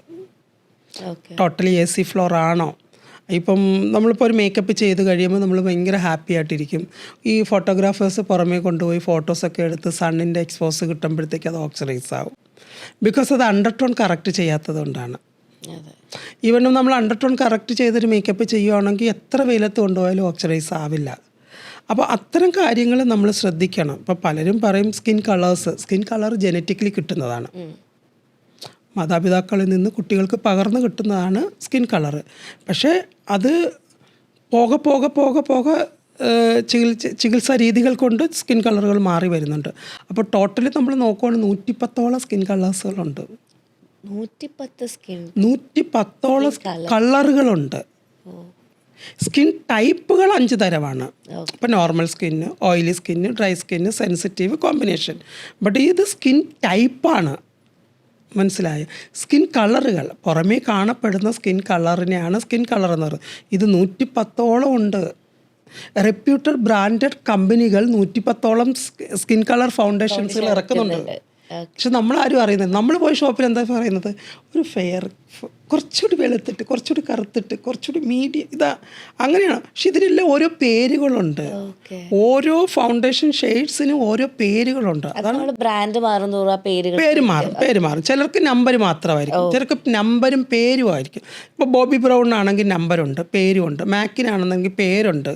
ടോട്ടലി AC ഫ്ലോർ ആണോ? ഇപ്പം നമ്മളിപ്പോൾ ഒരു മേക്കപ്പ് ചെയ്ത് കഴിയുമ്പോൾ നമ്മൾ ഭയങ്കര ഹാപ്പി ആയിട്ടിരിക്കും. ഈ ഫോട്ടോഗ്രാഫേഴ്സ് പുറമേ കൊണ്ടുപോയി ഫോട്ടോസൊക്കെ എടുത്ത് സണ്ണിൻ്റെ എക്സ്പോസ് കിട്ടുമ്പോഴത്തേക്ക് അത് ഓക്സിഡൈസ് ആവും. ബിക്കോസ് അത് അണ്ടർടോൺ കറക്റ്റ് ചെയ്യാത്തത് കൊണ്ടാണ്. ഈവനും നമ്മൾ അണ്ടർടോൺ കറക്റ്റ് ചെയ്തൊരു മേക്കപ്പ് ചെയ്യുകയാണെങ്കിൽ എത്ര വെയിലത്ത് കൊണ്ടുപോയാലും ഓക്സിഡൈസ് ആവില്ല. അപ്പോൾ അത്തരം കാര്യങ്ങൾ നമ്മൾ ശ്രദ്ധിക്കണം. ഇപ്പോൾ പലരും പറയും സ്കിൻ കളർ ജനറ്റിക്കലി കിട്ടുന്നതാണ്. മാതാപിതാക്കളിൽ നിന്ന് കുട്ടികൾക്ക് പകർന്നു കിട്ടുന്നതാണ് സ്കിൻ കളറ്. പക്ഷേ അത് പോകെ പോകെ പോകെ പോകെ ചികിത്സാ രീതികൾ കൊണ്ട് സ്കിൻ കളറുകൾ മാറി വരുന്നുണ്ട്. അപ്പോൾ ടോട്ടലി നമ്മൾ നോക്കുകയാണെങ്കിൽ 110ഓളം സ്കിൻ കളേഴ്സുകളുണ്ട്. 110ഓളം കളറുകളുണ്ട്. സ്കിൻ ടൈപ്പുകൾ 5 തരമാണ്. ഇപ്പം normal skin, oily skin, dry skin, sensitive, combination. But ഇത് സ്കിൻ ടൈപ്പാണ്. മനസ്സിലായ സ്കിൻ കളറുകൾ പുറമേ കാണപ്പെടുന്ന സ്കിൻ കളറിനെയാണ് സ്കിൻ കളർ എന്ന് പറയുന്നത്. ഇത് 110ഓളം ഉണ്ട്. റെപ്യൂട്ടഡ് ബ്രാൻഡഡ് കമ്പനികൾ 110ഓളം സ്കിൻ കളർ ഫൗണ്ടേഷൻസുകൾ ഇറക്കുന്നുണ്ട്. പക്ഷെ നമ്മളാരും അറിയുന്നത്, നമ്മൾ പോയി ഷോപ്പിൽ എന്താ പറയുന്നത്, ഒരു ഫെയർ, കുറച്ചുകൂടി വെളുത്തിട്ട്, കുറച്ചുകൂടി കറുത്തിട്ട്, കുറച്ചുകൂടി മീഡിയം, ഇതാ അങ്ങനെയാണ്. പക്ഷെ ഇതിനെല്ലാം ഓരോ പേരുകളുണ്ട്. ഓരോ ഫൗണ്ടേഷൻ ഷെയ്ഡ്സിനും ഓരോ പേരുകളുണ്ട്. അതാണ് ബ്രാൻഡ് മാറും, പേര് മാറും. ചിലർക്ക് നമ്പർ മാത്രമായിരിക്കും, ചിലർക്ക് നമ്പരും പേരും ആയിരിക്കും. ഇപ്പോൾ ബോബി ബ്രൗൺ ആണെങ്കിൽ നമ്പറുണ്ട്, പേരുമുണ്ട്. മാക്കിനാണെന്നെങ്കിൽ പേരുണ്ട്,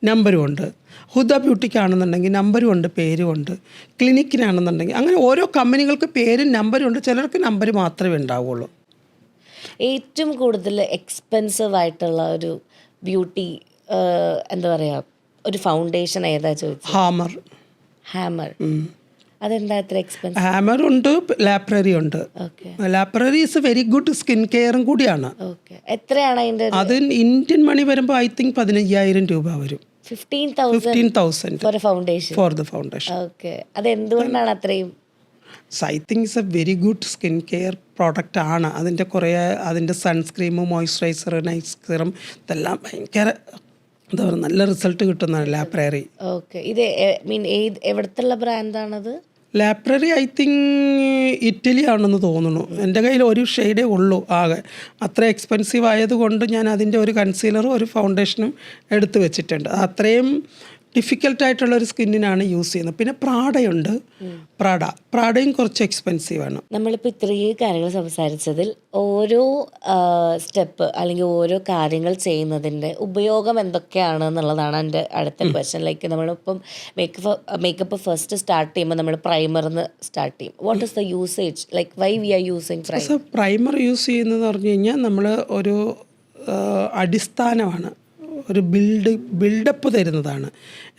നമ്പരുമുണ്ട്. ഹുദ ബ്യൂട്ടിക്കാണെന്നുണ്ടെങ്കിൽ നമ്പരും ഉണ്ട്, പേരും ഉണ്ട്. ക്ലിനിക്കിനാണെന്നുണ്ടെങ്കിൽ അങ്ങനെ ഓരോ കമ്പനികൾക്ക് പേരും നമ്പരും ഉണ്ട്. ചിലർക്ക് നമ്പർ മാത്രമേ ഉണ്ടാവുള്ളൂ. ഏറ്റവും കൂടുതൽ എക്സ്പെൻസീവ് ആയിട്ടുള്ള ഒരു ബ്യൂട്ടി എന്താ പറയുക ഒരു ഫൗണ്ടേഷൻ ഏതാ ചോദിച്ചത്? ഹാമർ. അതെന്താ ഇത്ര എക്സ്പെൻസീവ്? ഹാമർ ഉണ്ട്, ലാപ്രറി ഉണ്ട്. ലാപ്രറി ഈസ് വെരി ഗുഡ് സ്കിൻ കെയറും കൂടിയാണ്. എത്രയാണ് അതിൻ്റെ? അത് ഇന്ത്യൻ മണി വരുമ്പോൾ ഐ തിങ്ക് 15,000 രൂപ വരും. 15,000 ഫോർ ദ ഫൗണ്ടേഷൻ. അത് എന്തുകൊണ്ടാണ് അത്രയും? I think it's A very good skin care product ആണ്. അതിൻ്റെ കുറേ അതിൻ്റെ സൺസ്ക്രീം, മോയ്സ്ചറൈസർ, നൈറ്റ് സിറം ഇതെല്ലാം ഭയങ്കര എന്താ പറയുക നല്ല റിസൾട്ട് കിട്ടുന്നതാണ് ലാപ്രറി. ഇത് എവിടത്തുള്ള ബ്രാൻഡാണത്? ലാപ്രറി ഐ തിങ്ക് ഇറ്റലി ആണെന്ന് തോന്നുന്നു. എൻ്റെ കയ്യിൽ ഒരു ഷെയ്ഡേ ഉള്ളൂ ആകെ. അത്ര എക്സ്പെൻസീവ് ആയതുകൊണ്ട് ഞാൻ അതിൻ്റെ ഒരു കൺസീലറും ഒരു ഫൗണ്ടേഷനും എടുത്ത് വെച്ചിട്ടുണ്ട്. അത്രയും ഡിഫിക്കൽട്ടായിട്ടുള്ള ഒരു സ്കിന്നിനാണ് യൂസ് ചെയ്യുന്നത്. പിന്നെ പ്രാഡയുണ്ട്. പ്രാഡയും കുറച്ച് എക്സ്പെൻസീവാണ്. നമ്മളിപ്പോൾ ഇത്രയും കാര്യങ്ങൾ സംസാരിച്ചതിൽ ഓരോ സ്റ്റെപ്പ് അല്ലെങ്കിൽ ഓരോ കാര്യങ്ങൾ ചെയ്യുന്നതിൻ്റെ ഉപയോഗം എന്തൊക്കെയാണ് എന്നുള്ളതാണ് എൻ്റെ അടുത്ത ക്വസ്റ്റ്യൻ. ലൈക്ക് നമ്മളിപ്പം മേക്കപ്പ് ഫസ്റ്റ് സ്റ്റാർട്ട് ചെയ്യുമ്പോൾ നമ്മൾ പ്രൈമറിന്ന് സ്റ്റാർട്ട് ചെയ്യും. What is the usage? Like why we are using primer use ചെയ്യുന്നതെന്ന് പറഞ്ഞു കഴിഞ്ഞാൽ നമ്മൾ ഒരു അടിസ്ഥാനമാണ്, ഒരു ബിൽഡപ്പ് തരുന്നതാണ്.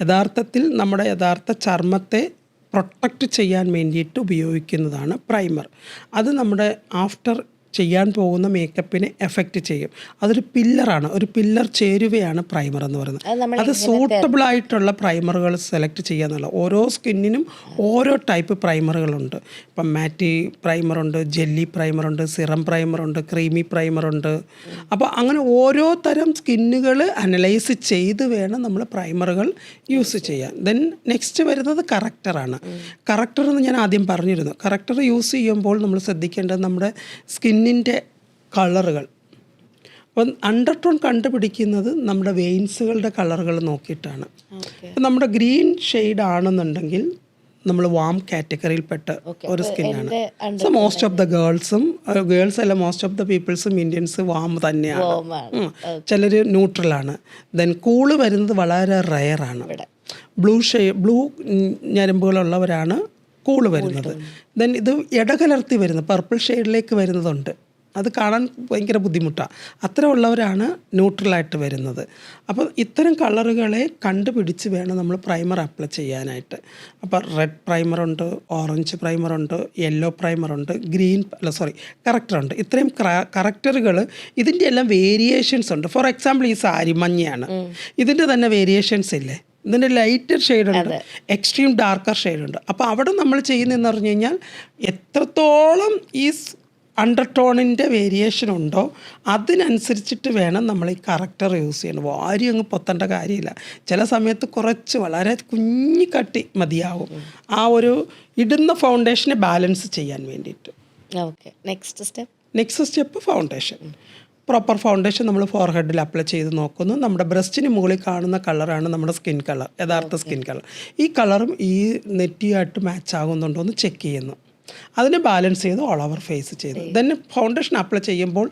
യഥാർത്ഥത്തിൽ നമ്മുടെ യഥാർത്ഥ ചർമ്മത്തെ പ്രൊട്ടക്റ്റ് ചെയ്യാൻ വേണ്ടിയിട്ട് ഉപയോഗിക്കുന്നതാണ് പ്രൈമർ. അത് നമ്മുടെ ആഫ്റ്റർ ചെയ്യാൻ പോകുന്ന മേക്കപ്പിനെ എഫക്റ്റ് ചെയ്യും. അതൊരു പില്ലറാണ്, ഒരു പില്ലർ ചേരുവയാണ് പ്രൈമർ എന്ന് പറയുന്നത്. അത് സൂട്ടബിൾ ആയിട്ടുള്ള പ്രൈമറുകൾ സെലക്ട് ചെയ്യുക എന്നുള്ള. ഓരോ സ്കിന്നിനും ഓരോ ടൈപ്പ് പ്രൈമറുകളുണ്ട്. ഇപ്പം മാറ്റി പ്രൈമറുണ്ട്, ജെല്ലി പ്രൈമറുണ്ട്, സിറം പ്രൈമറുണ്ട്, ക്രീമി പ്രൈമറുണ്ട്. അപ്പോൾ അങ്ങനെ ഓരോ തരം സ്കിന്നുകൾ അനലൈസ് ചെയ്ത് വേണം നമ്മൾ പ്രൈമറുകൾ യൂസ് ചെയ്യാൻ. ദെൻ നെക്സ്റ്റ് വരുന്നത് കറക്റ്ററാണ്. കറക്റ്റർ എന്ന് ഞാൻ ആദ്യം പറഞ്ഞിരുന്നു. കറക്റ്റർ യൂസ് ചെയ്യുമ്പോൾ നമ്മൾ ശ്രദ്ധിക്കേണ്ടത് നമ്മുടെ സ്കിന്നിൻ്റെ കളറുകൾ, അപ്പം അണ്ടർടോൺ കണ്ടുപിടിക്കുന്നത് നമ്മുടെ വെയിൻസുകളുടെ കളറുകൾ നോക്കിയിട്ടാണ്. ഇപ്പം നമ്മുടെ ഗ്രീൻ ഷെയ്ഡ് ആണെന്നുണ്ടെങ്കിൽ നമ്മൾ വാം കാറ്റഗറിയിൽപ്പെട്ട ഒരു സ്കിന്നാണ്. So most of the girls അല്ല, മോസ്റ്റ് ഓഫ് ദ പീപ്പിൾസും ഇന്ത്യൻസ് വാം തന്നെയാണ്. ചിലർ ന്യൂട്രലാണ്. ദെൻ കൂള് വരുന്നത് വളരെ റയറാണ്. ബ്ലൂ ഞരമ്പുകളുള്ളവരാണ് കൂള് വരുന്നത്. ദെൻ ഇത് ഇടകലർത്തി വരുന്നത് പർപ്പിൾ ഷെയ്ഡിലേക്ക് വരുന്നതുണ്ട്. അത് കാണാൻ ഭയങ്കര ബുദ്ധിമുട്ടാണ്. അത്തരം ഉള്ളവരാണ് ന്യൂട്രലായിട്ട് വരുന്നത്. അപ്പോൾ ഇത്തരം കളറുകളെ കണ്ടുപിടിച്ച് വേണം നമ്മൾ പ്രൈമർ അപ്ലൈ ചെയ്യാനായിട്ട്. അപ്പോൾ റെഡ് പ്രൈമറുണ്ട്, ഓറഞ്ച് പ്രൈമറുണ്ട്, യെല്ലോ പ്രൈമറുണ്ട്, കറക്റ്ററുണ്ട്. ഇത്രയും കറക്റ്ററുകൾ ഇതിൻ്റെ എല്ലാം വേരിയേഷൻസ് ഉണ്ട്. ഫോർ എക്സാമ്പിൾ ഈ സാരി മഞ്ഞയാണ്, ഇതിൻ്റെ തന്നെ വേരിയേഷൻസ് ഇല്ലേ? ഇതിൻ്റെ ലൈറ്റർ ഷെയ്ഡുണ്ട്, എക്സ്ട്രീം ഡാർക്കർ ഷെയ്ഡുണ്ട്. അപ്പോൾ അവിടെ നമ്മൾ ചെയ്യുന്നതെന്ന് പറഞ്ഞു കഴിഞ്ഞാൽ എത്രത്തോളം ഈ അണ്ടർടോണിൻ്റെ വേരിയേഷൻ ഉണ്ടോ അതിനനുസരിച്ചിട്ട് വേണം നമ്മൾ ഈ കറക്റ്റർ യൂസ് ചെയ്യണം. വാരി അങ്ങ് പൊത്തേണ്ട കാര്യമില്ല. ചില സമയത്ത് കുറച്ച് വളരെ കുഞ്ഞി കട്ടി മതിയാവും ആ ഒരു ഇടുന്ന ഫൗണ്ടേഷനെ ബാലൻസ് ചെയ്യാൻ വേണ്ടിയിട്ട്. Okay, next step foundation. Proper foundation നമ്മൾ ഫോർഹെഡിൽ അപ്ലൈ ചെയ്ത് നോക്കുന്നു. നമ്മുടെ ബ്രസ്റ്റിന് മുകളിൽ കാണുന്ന കളറാണ് നമ്മുടെ സ്കിൻ കളർ, യഥാർത്ഥ സ്കിൻ കളർ. ഈ കളറും ഈ നെറ്റിയായിട്ട് മാച്ച് ആകുന്നുണ്ടോ എന്ന് ചെക്ക് ചെയ്യുന്നു. അതിനെ ബാലൻസ് ചെയ്ത് ഓൾ ഓവർ ഫേസ് ചെയ്തു. ദെൻ ഫൗണ്ടേഷൻ അപ്ലൈ ചെയ്യുമ്പോൾ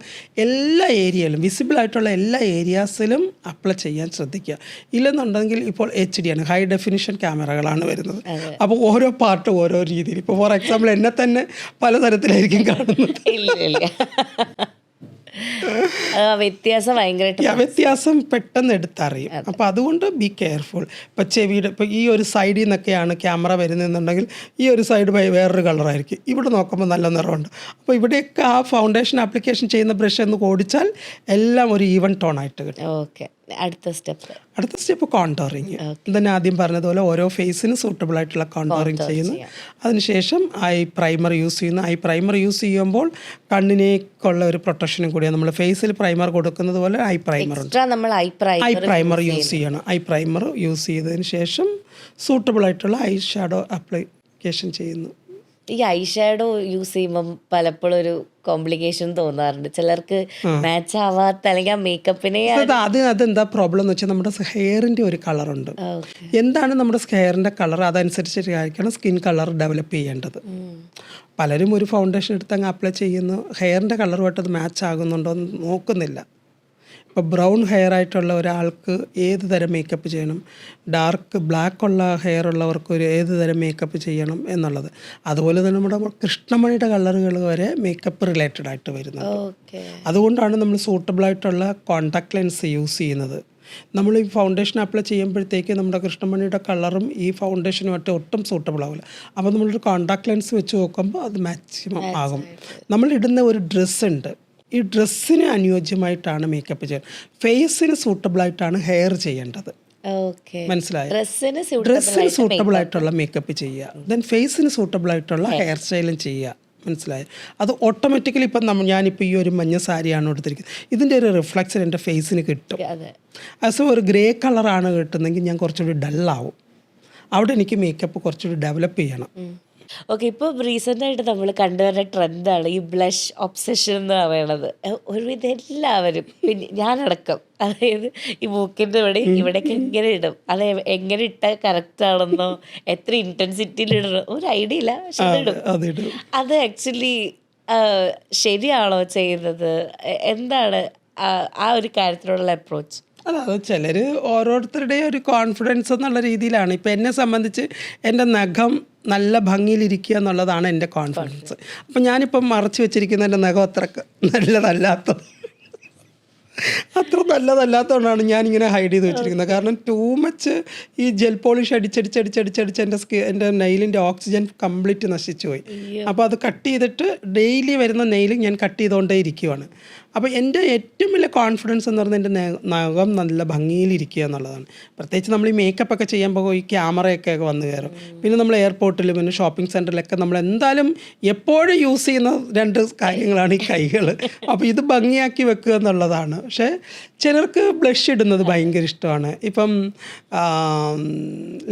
എല്ലാ ഏരിയയിലും വിസിബിളായിട്ടുള്ള എല്ലാ ഏരിയാസിലും അപ്ലൈ ചെയ്യാൻ ശ്രദ്ധിക്കുക. ഇല്ലെന്നുണ്ടെങ്കിൽ ഇപ്പോൾ HD ആണ്, ഹൈ ഡെഫിനിഷൻ ക്യാമറകളാണ് വരുന്നത്. അപ്പോൾ ഓരോ പാർട്ടും ഓരോ രീതിയിൽ. ഇപ്പോൾ ഫോർ എക്സാമ്പിൾ എന്നെ തന്നെ പലതരത്തിലായിരിക്കും കാണുന്നത്. വ്യത്യാസം പെട്ടെന്ന് എടുത്തറിയും. അപ്പോൾ അതുകൊണ്ട് ബി കെയർഫുൾ. ഇപ്പോൾ ചെവിയുടെ ഇപ്പോൾ ഈ ഒരു സൈഡിൽ നിന്നൊക്കെയാണ് ക്യാമറ വരുന്നതെന്നുണ്ടെങ്കിൽ ഈ ഒരു സൈഡ് വേറൊരു കളറായിരിക്കും, ഇവിടെ നോക്കുമ്പോൾ നല്ല നിറമുണ്ട്. അപ്പോൾ ഇവിടെയൊക്കെ ആ ഫൗണ്ടേഷൻ ആപ്ലിക്കേഷൻ ചെയ്യുന്ന ബ്രഷ് ഒന്ന് ഓടിച്ചാൽ എല്ലാം ഒരു ഈവൻ ടോൺ ആയിട്ട് കിട്ടും. ഓക്കെ, അടുത്ത സ്റ്റെപ്പ് കോണ്ടോറിങ്. തന്നെ ആദ്യം പറഞ്ഞതുപോലെ ഓരോ ഫേസിന് സൂട്ടബിൾ ആയിട്ടുള്ള കോണ്ടോറിങ് ചെയ്യുന്നു. അതിനുശേഷം ഐ പ്രൈമർ യൂസ് ചെയ്യുന്നു. ഐ പ്രൈമർ യൂസ് ചെയ്യുമ്പോൾ കണ്ണിനേക്കുള്ള ഒരു പ്രൊട്ടക്ഷനും കൂടിയാണ്. നമ്മൾ ഫേസിൽ പ്രൈമർ കൊടുക്കുന്നത് പോലെ ഐ പ്രൈമർ യൂസ് ചെയ്യണം. ഐ പ്രൈമർ യൂസ് ചെയ്തതിന് ശേഷം സൂട്ടബിൾ ആയിട്ടുള്ള ഐ ഷാഡോ ആപ്ലിക്കേഷൻ ചെയ്യുന്നു. ഈ ഐ ഷാഡോ യൂസ് ചെയ്യുമ്പം പലപ്പോഴും ഒരു കോംപ്ലിക്കേഷൻ തോന്നാറുണ്ട് ചിലർക്ക്, മാച്ച് ആവാത്ത അല്ലെങ്കിൽ ആ മേക്കപ്പിനെ. അതെന്താ പ്രോബ്ലം എന്ന് വെച്ചാൽ നമ്മുടെ ഹെയറിൻ്റെ ഒരു കളറുണ്ട്. എന്താണ് നമ്മുടെ ഹെയറിൻ്റെ കളർ അതനുസരിച്ചിട്ടായിരിക്കണം സ്കിൻ കളർ ഡെവലപ്പ് ചെയ്യേണ്ടത്. പലരും ഒരു ഫൗണ്ടേഷൻ എടുത്ത് അങ്ങ് അപ്ലൈ ചെയ്യുന്നു, ഹെയറിൻ്റെ കളറുമായിട്ട് അത് മാച്ച് ആകുന്നുണ്ടോ എന്ന് നോക്കുന്നില്ല. ഇപ്പോൾ ബ്രൗൺ ഹെയർ ആയിട്ടുള്ള ഒരാൾക്ക് ഏത് തരം മേക്കപ്പ് ചെയ്യണം, ഡാർക്ക് ബ്ലാക്ക് ഉള്ള ഹെയർ ഉള്ളവർക്ക് ഏത് തരം മേക്കപ്പ് ചെയ്യണം എന്നുള്ളത്. അതുപോലെ തന്നെ നമ്മുടെ കൃഷ്ണമണിയുടെ കളറുകൾ വരെ മേക്കപ്പ് റിലേറ്റഡ് ആയിട്ട് വരുന്നുണ്ട്. അതുകൊണ്ടാണ് നമ്മൾ സൂട്ടബിളായിട്ടുള്ള കോണ്ടാക്ട് ലെൻസ് യൂസ് ചെയ്യുന്നത്. നമ്മൾ ഈ ഫൗണ്ടേഷൻ അപ്ലൈ ചെയ്യുമ്പോഴത്തേക്ക് നമ്മുടെ കൃഷ്ണമണിയുടെ കളറും ഈ ഫൗണ്ടേഷനുമായിട്ട് ഒട്ടും സൂട്ടബിൾ ആവില്ല. അപ്പോൾ നമ്മളൊരു കോണ്ടാക്ട് ലെൻസ് വെച്ച് നോക്കുമ്പോൾ അത് മാക്സിമം ആകും. നമ്മളിടുന്ന ഒരു ഡ്രസ്സുണ്ട്, ഈ ഡ്രസ്സിന് അനുയോജ്യമായിട്ടാണ് മേക്കപ്പ് ചെയ്യുന്നത്. ഫേസിന് സൂട്ടബിളായിട്ടാണ് ഹെയർ ചെയ്യേണ്ടത്. മനസ്സിലായി? ഡ്രസ്സിന് സൂട്ടബിൾ ആയിട്ടുള്ള മേക്കപ്പ് ചെയ്യുക, ദെൻ ഫേസിന് സൂട്ടബിൾ ആയിട്ടുള്ള ഹെയർ സ്റ്റൈലും ചെയ്യുക. മനസ്സിലായി? അത് ഓട്ടോമാറ്റിക്കലി ഇപ്പം ഞാനിപ്പോൾ ഈ ഒരു മഞ്ഞ സാരിയാണ് എടുത്തിരിക്കുന്നത്, ഇതിൻ്റെ ഒരു റിഫ്ലക്ഷൻ എൻ്റെ ഫേസിന് കിട്ടും. അസോ ഒരു ഗ്രേ കളറാണ് കിട്ടുന്നതെങ്കിൽ ഞാൻ കുറച്ചുകൂടി ഡള്ളാവും. അവിടെ എനിക്ക് മേക്കപ്പ് കുറച്ചുകൂടി ഡെവലപ്പ് ചെയ്യണം. ഓക്കെ, ഇപ്പോൾ റീസെൻ്റായിട്ട് നമ്മൾ കണ്ടുവരുന്ന ട്രെൻഡാണ് ഈ ബ്ലഷ് ഒബ്സഷൻ എന്ന് പറയുന്നത്. ഒരുവിധം എല്ലാവരും, പിന്നെ ഞാനടക്കം, അതായത് ഈ മൂക്കിൻ്റെ ഇവിടേക്ക് എങ്ങനെ ഇടും, അത് എങ്ങനെ ഇട്ടാൽ കറക്റ്റ് ആണെന്നോ എത്ര ഇൻറ്റൻസിറ്റിയിൽ ഇടണോ ഒരു ഐഡിയ ഇല്ല, പക്ഷെ ഇടും. അത് ആക്ച്വലി ശരിയാണോ ചെയ്യുന്നത്? എന്താണ് ആ ഒരു കാര്യത്തിലുള്ള അപ്രോച്ച്? അത് ചിലർ ഓരോരുത്തരുടെയും ഒരു കോൺഫിഡൻസ് എന്നുള്ള രീതിയിലാണ്. ഇപ്പം എന്നെ സംബന്ധിച്ച് എൻ്റെ നഖം നല്ല ഭംഗിയിലിരിക്കുക എന്നുള്ളതാണ് എൻ്റെ കോൺഫിഡൻസ്. അപ്പം ഞാനിപ്പം മറച്ചു വെച്ചിരിക്കുന്ന എൻ്റെ നഖം അത്ര നല്ലതല്ലാത്തതുകൊണ്ടാണ് ഞാനിങ്ങനെ ഹൈഡ് ചെയ്ത് വെച്ചിരിക്കുന്നത്. കാരണം ടൂ മച്ച് ഈ ജെൽ പോളിഷ് അടിച്ചടിച്ച് എൻ്റെ നെയിലിൻ്റെ ഓക്സിജൻ കംപ്ലീറ്റ് നശിച്ചു പോയി. അപ്പോൾ അത് കട്ട് ചെയ്തിട്ട് ഡെയിലി വരുന്ന നെയിൽ ഞാൻ കട്ട് ചെയ്തുകൊണ്ടേ ഇരിക്കുവാണ്. അപ്പോൾ എൻ്റെ ഏറ്റവും വലിയ കോൺഫിഡൻസ് എന്ന് പറയുന്നത് എൻ്റെ നഖം നല്ല ഭംഗിയിലിരിക്കുക എന്നുള്ളതാണ്. പ്രത്യേകിച്ച് നമ്മൾ ഈ മേക്കപ്പൊക്കെ ചെയ്യുമ്പോൾ ഈ ക്യാമറയൊക്കെ വന്ന് കയറും. പിന്നെ നമ്മൾ എയർപോർട്ടിൽ പിന്നെ ഷോപ്പിംഗ് സെൻറ്ററിലൊക്കെ നമ്മൾ എന്തായാലും എപ്പോഴും യൂസ് ചെയ്യുന്ന രണ്ട് കാര്യങ്ങളാണ് ഈ കൈകൾ. അപ്പോൾ ഇത് ഭംഗിയാക്കി വെക്കുക എന്നുള്ളതാണ്. പക്ഷേ ചിലർക്ക് ബ്ലഷ് ഇടുന്നത് ഭയങ്കര ഇഷ്ടമാണ്. ഇപ്പം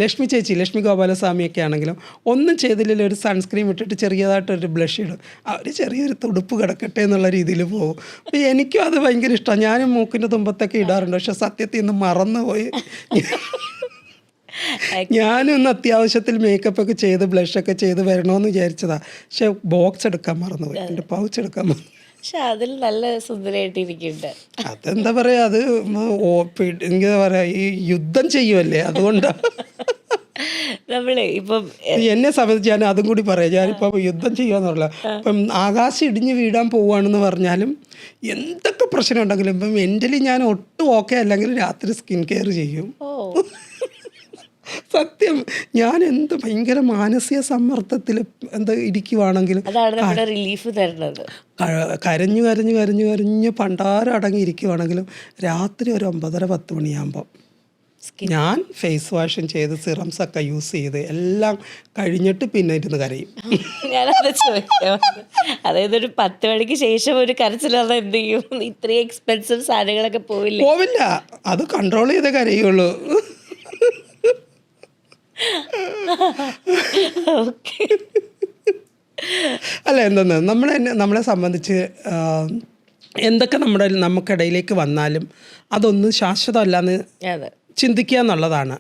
ലക്ഷ്മി ഗോപാലസ്വാമിയൊക്കെ ആണെങ്കിലും ഒന്നും ചെയ്തില്ലെങ്കിൽ ഒരു സൺസ്ക്രീൻ ഇട്ടിട്ട് ചെറിയതായിട്ടൊരു ബ്ലഷ് ഇടും. അവർ ചെറിയൊരു തുടുപ്പ് കിടക്കട്ടെ എന്നുള്ള രീതിയിൽ പോകും. എനിക്കും അത് ഭയങ്കര ഇഷ്ടമാണ്. ഞാനും മൂക്കിൻ്റെ തുമ്പത്തൊക്കെ ഇടാറുണ്ട്. പക്ഷെ സത്യത്തിൽ ഇന്ന് മറന്നുപോയി. ഞാനും ഇന്ന് അത്യാവശ്യത്തിൽ മേക്കപ്പൊക്കെ ചെയ്ത് ബ്ലഷൊക്കെ ചെയ്ത് വരണമെന്ന് വിചാരിച്ചതാണ്. പക്ഷെ ബോക്സ് എടുക്കാൻ മറന്നുപോയി, എൻ്റെ പൗച്ച് എടുക്കാൻ മറന്നു. പക്ഷെ അതിൽ നല്ല സുന്ദരമായിട്ടിരിക്കുന്നുണ്ട്. അതെന്താ പറയുക, അത് എന്താ പറയുക, ഈ യുദ്ധം ചെയ്യുമല്ലേ, അതുകൊണ്ടാണ്. നമ്മളെ ഇപ്പം എന്നെ സംബന്ധിച്ച് ഞാൻ അതും കൂടി പറയാം. ഞാനിപ്പം യുദ്ധം ചെയ്യാന്ന് പറഞ്ഞില്ല. ഇപ്പം ആകാശം ഇടിഞ്ഞ് വീഴാൻ പോവുകയാണെന്ന് പറഞ്ഞാലും എന്തൊക്കെ പ്രശ്നം ഉണ്ടെങ്കിലും ഇപ്പം മെൻ്റലി ഞാൻ ഒട്ടും ഓക്കെ അല്ലെങ്കിൽ രാത്രി സ്കിൻ കെയർ ചെയ്യും. സത്യം, ഞാൻ എന്ത് ഭയങ്കര മാനസിക സമ്മർദ്ദത്തിൽ എന്താ ഇരിക്കുവാണെങ്കിലും അതാണ് നമ്മുടെ റിലീഫ് തരുന്നത്. കരഞ്ഞു കരഞ്ഞു കരഞ്ഞു കരഞ്ഞ് പണ്ടാരം അടങ്ങിയിരിക്കുവാണെങ്കിലും രാത്രി ഒരു 9:30-10 മണിയാകുമ്പോൾ ഞാൻ ഫേസ് വാഷും ചെയ്ത് സിറംസൊക്കെ യൂസ് ചെയ്ത് എല്ലാം കഴിഞ്ഞിട്ട് പിന്നെ ഇരുന്ന് കരയും. ഞാനത് ചോദിക്കാം. അതായത് ഒരു 10 മണിക്ക് ശേഷം ഒരു കരച്ചിലാതെ എന്ത് ചെയ്യും? ഇത്രയും എക്സ്പെൻസീവ് സാധനങ്ങളൊക്കെ പോവില്ല, അത് കൺട്രോൾ ചെയ്തേ കരയുള്ളൂ. അല്ല, എന്തെന്ന് നമ്മളെ സംബന്ധിച്ച് എന്തൊക്കെ നമുക്കിടയിലേക്ക് വന്നാലും അതൊന്നും ശാശ്വതമല്ലാന്ന് ചിന്തിക്കുക എന്നുള്ളതാണ്,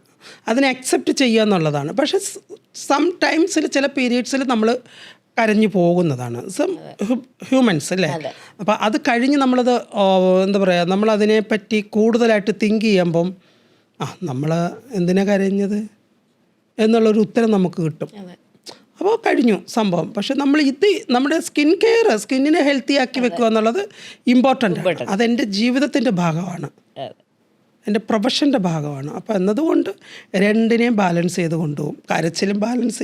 അതിനെ അക്സെപ്റ്റ് ചെയ്യുക എന്നുള്ളതാണ്. പക്ഷെ സം ടൈംസിൽ ചില പീരീഡ്സിൽ നമ്മൾ കരഞ്ഞു പോകുന്നതാണ്, ഹ്യൂമൻസ് അല്ലേ. അപ്പോൾ അത് കഴിഞ്ഞ് നമ്മളത് എന്താ പറയുക, നമ്മളതിനെപ്പറ്റി കൂടുതലായിട്ട് തിങ്ക് ചെയ്യുമ്പം നമ്മൾ എന്തിനാ കരഞ്ഞത് എന്നുള്ളൊരു ഉത്തരം നമുക്ക് കിട്ടും. അപ്പോൾ കഴിഞ്ഞു സംഭവം. പക്ഷെ നമ്മുടെ സ്കിന്നിനെ ഹെൽത്തി ആക്കി വെക്കുക എന്നുള്ളത് ഇമ്പോർട്ടൻ്റ് ആണ്. അതെൻ്റെ ജീവിതത്തിൻ്റെ ഭാഗമാണ്, എൻ്റെ പ്രൊഫഷൻ്റെ ഭാഗമാണ്. അപ്പോൾ എന്നതുകൊണ്ട് രണ്ടിനെയും ബാലൻസ് ചെയ്ത് കൊണ്ടുപോകും. കരച്ചിലും ബാലൻസ്